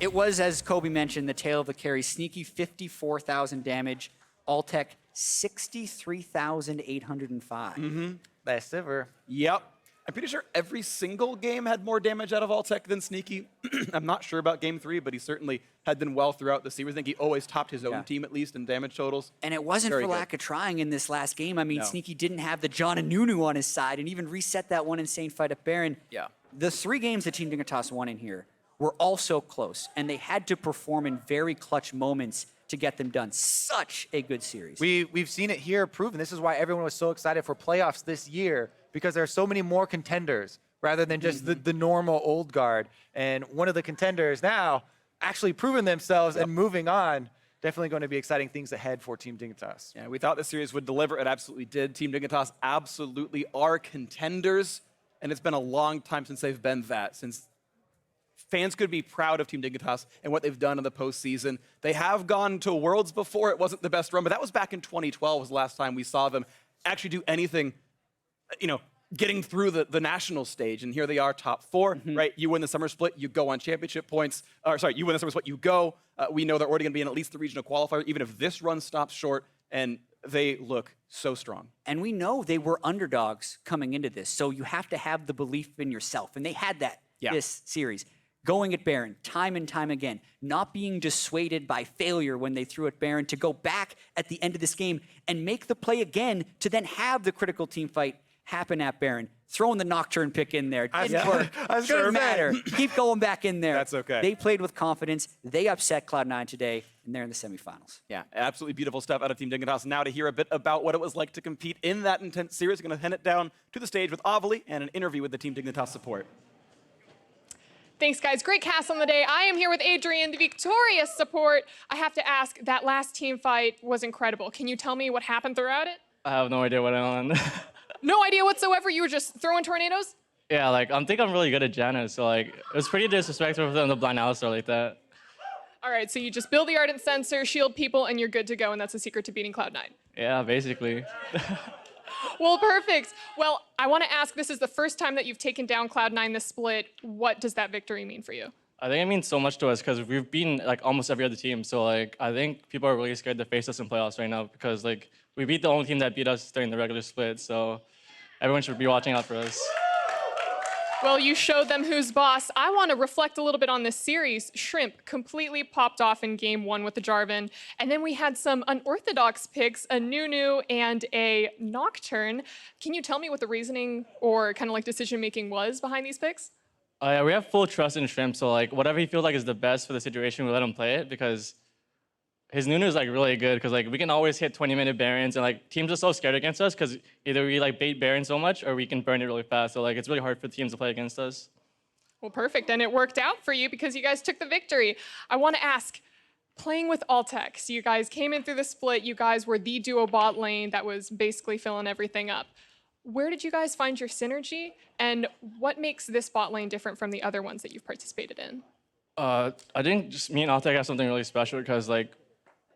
It was, as Kobe mentioned, the tail of the carry. Sneaky, 54,000 damage. Altec, 63,805. Best ever. Yep. I'm pretty sure every single game had more damage out of Altec than Sneaky. I'm not sure about game 3, but he certainly had done well throughout the series. I think he always topped his own team, at least, in damage totals. And it wasn't for lack of trying in this last game. I mean, Sneaky didn't have the John and Nunu on his side and even reset that one insane fight at Baron. Yeah. The 3 games that Team Dignitas won in here were all so close, and they had to perform in very clutch moments to get them done. Such a good series. We've seen it here proven. This is why everyone was so excited for playoffs this year, because there are so many more contenders rather than just the normal old guard. And one of the contenders now actually proving themselves and moving on. Definitely going to be exciting things ahead for Team Dignitas. Yeah, we thought this series would deliver. It absolutely did. Team Dignitas absolutely are contenders, and it's been a long time since they've been that, since fans could be proud of Team Dignitas and what they've done in the postseason. They have gone to Worlds before. It wasn't the best run, but that was back in 2012 was the last time we saw them actually do anything, you know, getting through the national stage. And here they are, top 4, right? You win the summer split, you go on championship points. Or sorry, you win the summer split, you go. We know they're already going to be in at least the regional qualifier, even if this run stops short, and they look so strong. And we know they were underdogs coming into this, so you have to have the belief in yourself. And they had that this series. Going at Baron time and time again, not being dissuaded by failure when they threw at Baron, to go back at the end of this game and make the play again, to then have the critical team fight happen at Baron. Throwing the Nocturne pick in there. Didn't work. Doesn't matter. Keep going back in there. That's okay. They played with confidence. They upset Cloud9 today, and they're in the semifinals. Yeah, absolutely beautiful stuff out of Team Dignitas. Now to hear a bit about what it was like to compete in that intense series, we're going to hand it down to the stage with Avali and an interview with the Team Dignitas support. Thanks, guys. Great cast on the day. I am here with Adrian, the victorious support. I have to ask, that last team fight was incredible. Can you tell me what happened throughout it? I have no idea what went on. No idea whatsoever? You were just throwing tornadoes? Yeah, like, I think I'm really good at Janna, so, like, it was pretty disrespectful for them to blind Alistar like that. All right, so you just build the Ardent Sensor, shield people, and you're good to go, and that's the secret to beating Cloud9. Yeah, basically. Well, perfect. Well, I want to ask, this is the first time that you've taken down Cloud9 this split. What does that victory mean for you? I think it means so much to us because we've beaten, like, almost every other team. So, like, I think people are really scared to face us in playoffs right now because, like, we beat the only team that beat us during the regular split. So everyone should be watching out for us. Well, you showed them who's boss. I want to reflect a little bit on this series. Shrimp completely popped off in game 1 with the Jarvan. And then we had some unorthodox picks, a Nunu and a Nocturne. Can you tell me what the reasoning or kind of like decision-making was behind these picks? Yeah, we have full trust in Shrimp. So, like, whatever he feels like is the best for the situation, we let him play it because his Nunu is, like, really good because, like, we can always hit 20-minute Barons, and, like, teams are so scared against us because either we, like, bait Baron so much or we can burn it really fast. So, like, it's really hard for teams to play against us. Well, perfect. And it worked out for you because you guys took the victory. I want to ask, playing with Altec, so you guys came in through the split. You guys were the duo bot lane that was basically filling everything up. Where did you guys find your synergy? And what makes this bot lane different from the other ones that you've participated in? I think just me and Altec have something really special because, like,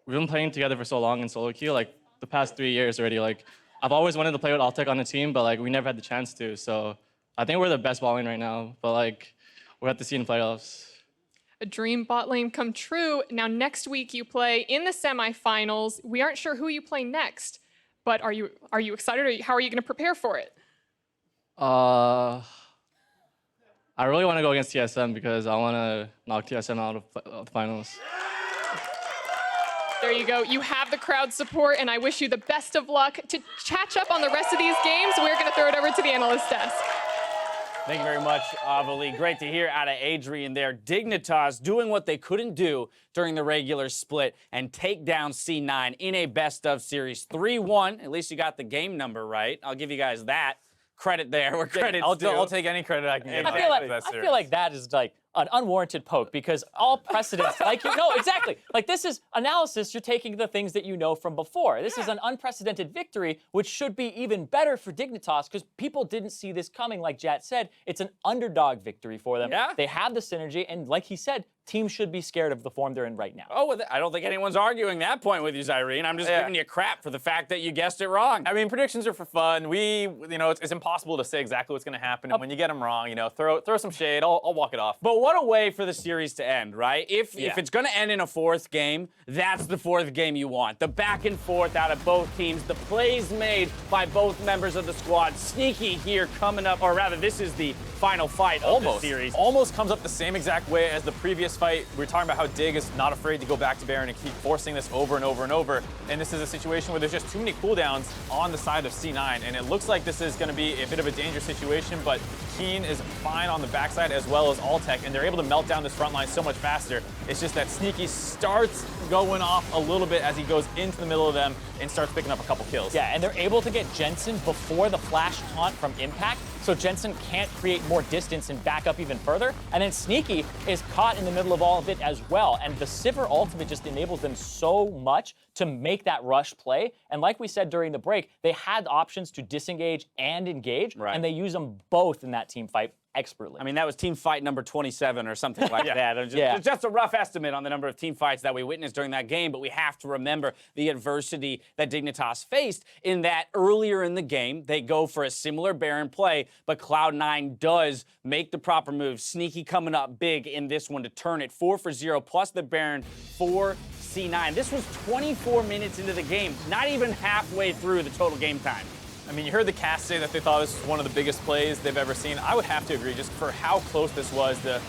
we've been playing together for so long in solo queue, like the past 3 years already. Like, I've always wanted to play with Altec on the team, but like we never had the chance to. So I think we're the best bot lane right now, but like we'll have to see in playoffs. A dream bot lane come true. Now next week you play in the semifinals. We aren't sure who you play next, but are you excited? Or how are you going to prepare for it? I really want to go against TSM because I want to knock TSM out of the finals. There you go. You have the crowd support, and I wish you the best of luck. To catch up on the rest of these games, we're going to throw it over to the analyst desk. Thank you very much, Avali. Great to hear out of Adrian there. Dignitas doing what they couldn't do during the regular split and take down C9 in a best-of series. 3-1. At least you got the game number right. I'll give you guys that credit there. Where credit's due. I'll take any credit I can get. I feel like that is like an unwarranted poke because all precedents, like, no, exactly. Like, this is analysis. You're taking the things that you know from before. This is an unprecedented victory, which should be even better for Dignitas because people didn't see this coming. Like Jat said, it's an underdog victory for them. Yeah. They have the synergy, and like he said, teams should be scared of the form they're in right now. Oh, well, I don't think anyone's arguing that point with you, Zyrene. I'm just giving you crap for the fact that you guessed it wrong. I mean, predictions are for fun. It's impossible to say exactly what's going to happen. And when you get them wrong, throw some shade. I'll walk it off. But what a way for the series to end, right? If it's going to end in a 4th game, that's the 4th game you want. The back and forth out of both teams, the plays made by both members of the squad. Sneaky here coming up, or rather, this is the final fight of the series. Almost comes up the same exact way as the previous fight. We were talking about how Dig is not afraid to go back to Baron and keep forcing this over and over and over. And this is a situation where there's just too many cooldowns on the side of C9. And it looks like this is going to be a bit of a dangerous situation, but Keane is fine on the backside as well as Altec, and they're able to melt down this front line so much faster. It's just that Sneaky starts going off a little bit as he goes into the middle of them and starts picking up a couple kills. Yeah, and they're able to get Jensen before the flash taunt from Impact, so Jensen can't create more distance and back up even further. And then Sneaky is caught in the middle of all of it as well. And the Sivir ultimate just enables them so much to make that rush play. And like we said during the break, they had options to disengage and engage, and they use them both in that team fight expertly. I mean, that was team fight number 27 or something like that. Just a rough estimate on the number of team fights that we witnessed during that game, but we have to remember the adversity that Dignitas faced in that earlier in the game, they go for a similar Baron play, but Cloud9 does make the proper move. Sneaky coming up big in this one to turn it 4 for 0, plus the Baron for C9. This was 24 minutes into the game, not even halfway through the total game time. I mean, you heard the cast say that they thought this was one of the biggest plays they've ever seen. I would have to agree, just for how close this was. The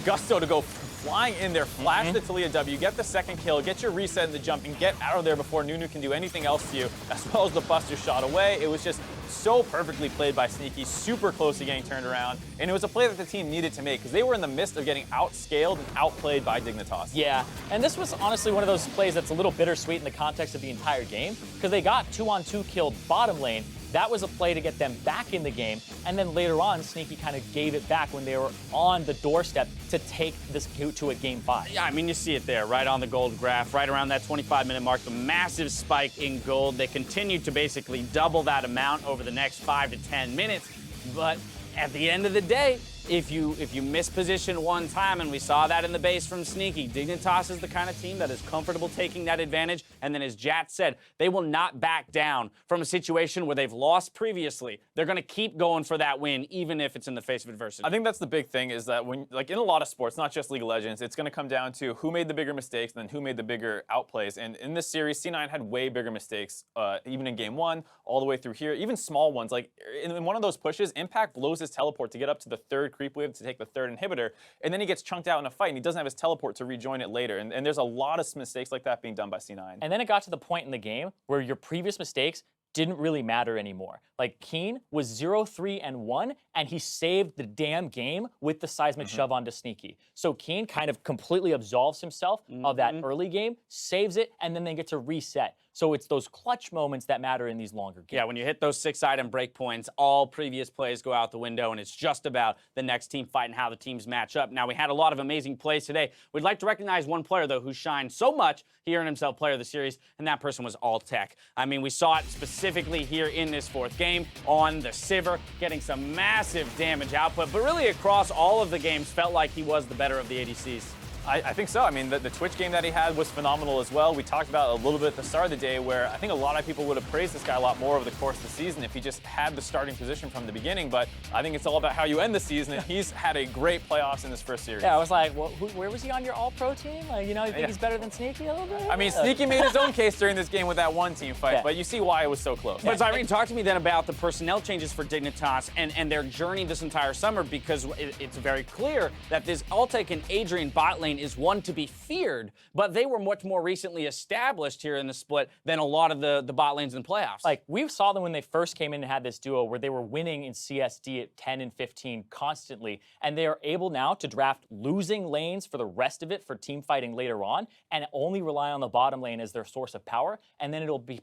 gusto to go flying in there, flash the Taliyah W, get the second kill, get your reset in the jump, and get out of there before Nunu can do anything else to you, as well as the Buster shot away. It was just so perfectly played by Sneaky, super close to getting turned around, and it was a play that the team needed to make because they were in the midst of getting outscaled and outplayed by Dignitas. Yeah, and this was honestly one of those plays that's a little bittersweet in the context of the entire game because they got 2-on-2 killed bottom lane. That was a play to get them back in the game, and then later on, Sneaky kind of gave it back when they were on the doorstep to take this to a game 5. Yeah, I mean, you see it there, right on the gold graph, right around that 25-minute mark, the massive spike in gold. They continued to basically double that amount over the next 5 to 10 minutes, but at the end of the day, if you miss position one time, and we saw that in the base from Sneaky, Dignitas is the kind of team that is comfortable taking that advantage, and then as Jat said, they will not back down from a situation where they've lost previously. They're going to keep going for that win, even if it's in the face of adversity. I think that's the big thing is that when, like in a lot of sports, not just League of Legends, it's going to come down to who made the bigger mistakes and then who made the bigger outplays. And in this series, C9 had way bigger mistakes, even in game 1, all the way through here, even small ones. Like in one of those pushes, Impact blows his teleport to get up to the 3rd creep wave to take the 3rd inhibitor, and then he gets chunked out in a fight, and he doesn't have his teleport to rejoin it later. And there's a lot of mistakes like that being done by C9. And then it got to the point in the game where your previous mistakes didn't really matter anymore. Like Keane was 0-3-1, and he saved the damn game with the seismic shove onto Sneaky. So Keane kind of completely absolves himself of that early game, saves it, and then they get to reset. So it's those clutch moments that matter in these longer games. Yeah, when you hit those 6-item breakpoints, all previous plays go out the window, and it's just about the next team fight and how the teams match up. Now, we had a lot of amazing plays today. We'd like to recognize one player, though, who shined so much, he earned himself player of the series, and that person was Altec. I mean, we saw it specifically here in this 4th game on the Sivir, getting some massive damage output, but really across all of the games, felt like he was the better of the ADCs. I think so. I mean, the Twitch game that he had was phenomenal as well. We talked about a little bit at the start of the day where I think a lot of people would have praised this guy a lot more over the course of the season if he just had the starting position from the beginning. But I think it's all about how you end the season, and he's had a great playoffs in this first series. Yeah, I was like, well, where was he on your all-pro team? Like, you know, you think he's better than Sneaky a little bit? I mean, Sneaky made his own case during this game with that one team fight, but you see why it was so close. But Irene, talk to me then about the personnel changes for Dignitas and their journey this entire summer, because it's very clear that this Altec and Adrian bot lane is one to be feared, but they were much more recently established here in the split than a lot of the bot lanes in the playoffs. Like, we saw them when they first came in and had this duo where they were winning in CSD at 10 and 15 constantly, and they are able now to draft losing lanes for the rest of it for team fighting later on, and only rely on the bottom lane as their source of power, and then it'll be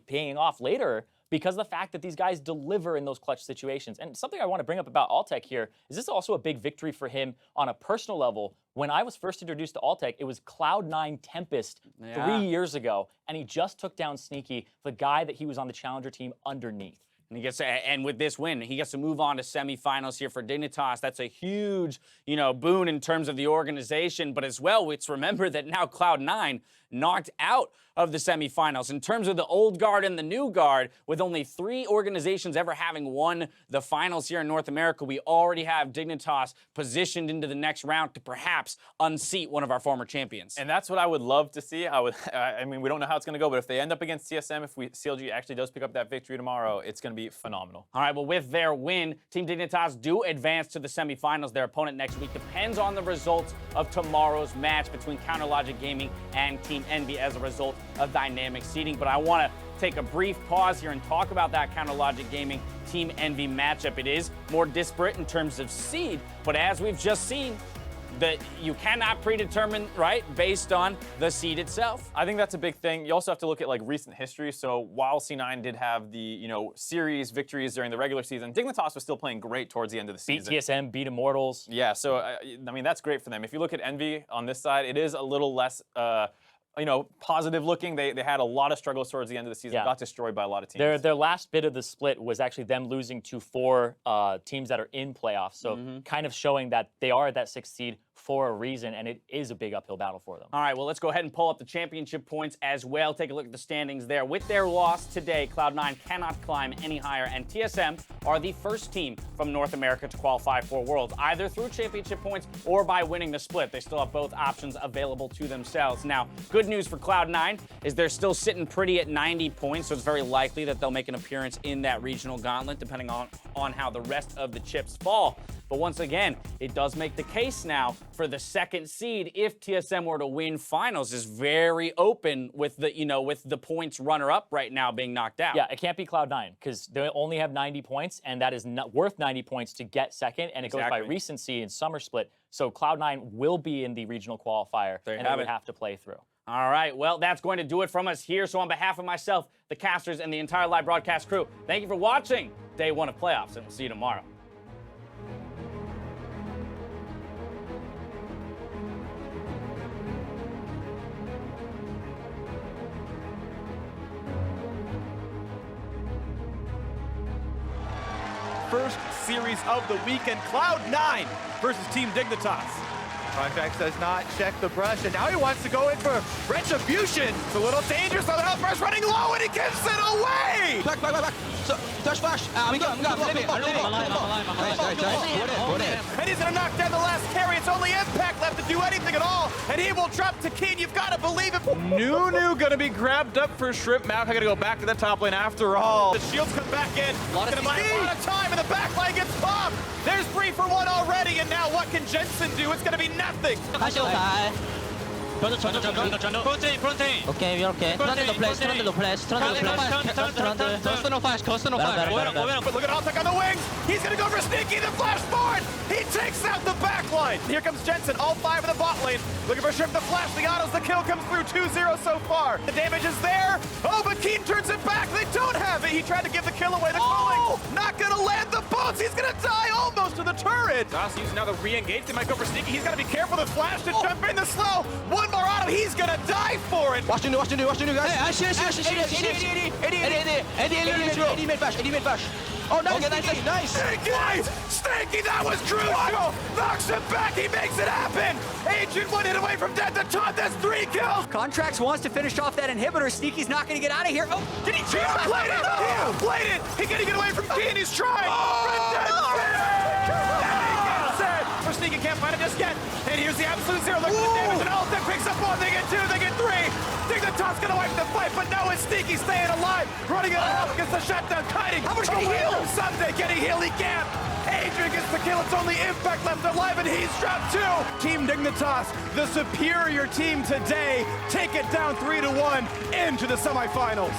paying off later because of the fact that these guys deliver in those clutch situations. And something I want to bring up about Altec here is this is also a big victory for him on a personal level. When I was first introduced to Altec, it was Cloud9 Tempest 3 years ago, and he just took down Sneaky, the guy that he was on the challenger team underneath. And he gets and with this win, he gets to move on to semifinals here for Dignitas. That's a huge, boon in terms of the organization. But as well, let's remember that now Cloud9 knocked out of the semifinals. In terms of the old guard and the new guard, with only 3 organizations ever having won the finals here in North America, we already have Dignitas positioned into the next round to perhaps unseat one of our former champions. And that's what I would love to see. I mean, we don't know how it's going to go, but if they end up against CSM, if CLG actually does pick up that victory tomorrow, it's going to be phenomenal. All right, well, with their win, Team Dignitas do advance to the semifinals. Their opponent next week depends on the results of tomorrow's match between Counterlogic Gaming and Team Envy as a result of dynamic seeding. But I want to take a brief pause here and talk about that Counterlogic Gaming Team Envy matchup. It is more disparate in terms of seed, but as we've just seen, that you cannot predetermine, right, based on the seed itself. I think that's a big thing. You also have to look at like recent history. So while C9 did have the series victories during the regular season, Dignitas was still playing great towards the end of the season. Beat TSM, beat Immortals. Yeah, so I mean that's great for them. If you look at Envy on this side, it is a little less positive looking. They had a lot of struggles towards the end of the season, got destroyed by a lot of teams. Their last bit of the split was actually them losing to 4 teams that are in playoffs. So kind of showing that they are at that 6th seed for a reason, and it is a big uphill battle for them. All right, well, let's go ahead and pull up the championship points as well. Take a look at the standings there. With their loss today, Cloud9 cannot climb any higher, and TSM are the first team from North America to qualify for Worlds, either through championship points or by winning the split. They still have both options available to themselves. Now, good news for Cloud9 is they're still sitting pretty at 90 points, so it's very likely that they'll make an appearance in that regional gauntlet, depending on how the rest of the chips fall. But once again, it does make the case now for the 2nd seed, if TSM were to win finals, is very open with the points runner-up right now being knocked out. Yeah, it can't be Cloud9 because they only have 90 points, and that is not worth 90 points to get 2nd, and it goes by recency and summer split. So Cloud9 will be in the regional qualifier, and they would have to play through. All right, well, that's going to do it from us here. So on behalf of myself, the casters, and the entire live broadcast crew, thank you for watching Day 1 of playoffs, and we'll see you tomorrow. First series of the weekend, Cloud9 versus Team Dignitas. Contractz does not check the brush, and now he wants to go in for retribution. It's a little dangerous, though. The health brush running low, and he gives it away! Back. So, touch flash. And he's gonna knock down the last carry. It's only Impact left to do anything at all, and he will drop to Keane. You've got to believe it. Nunu gonna be grabbed up for Shrimp. Maokai gonna go back to the top lane after all. The shields come back in. Gonna buy a lot of time, and the back line gets popped. There's 3 for 1 already, and now what can Jensen do? It's gonna be nothing. Okay, we're okay. Trundle the place. But look at Altec on the wings. He's gonna go for Sneaky, the flash forward. He takes out the back line. Here comes Jensen, all 5 in the bot lane. Looking for Shrimp, the flash, the autos, the kill comes through 2-0 so far. The damage is there. Oh, but Keane turns it back. They don't have it. He tried to give the kill away. The calling, not gonna land the bolts. He's gonna die almost to the turret. Das using now the re-engage. They might go for Sneaky. He's gotta be careful. The flash to jump in the slow. One more auto. He's gonna die for it. Watch Nunu, guys. AD mid flash. Oh, nice, okay, nice. Stinky, that was crucial. Knocks him back, he makes it happen. Adrian 1 hit away from death. The top, that's 3 kills. Contractz wants to finish off that inhibitor. Sneaky's not going to get out of here. Oh, did he He outplayed it. He outplayed it. He can't get away from Keane. He's trying. For Sneaky, can't find it just yet. And here's the absolute 0. Look at the damage, and Altec picks up 1. They get 2, they get 3. Dignitas gonna wipe the fight, but no, it's Sneaky staying alive. Running out of health against the shutdown, kiting. How much can he heal? Ssumday getting healed, he can't. Adrian gets the kill, it's only Impact left alive, and he's dropped 2. Team Dignitas, the superior team today, take it down 3-1 into the semifinals.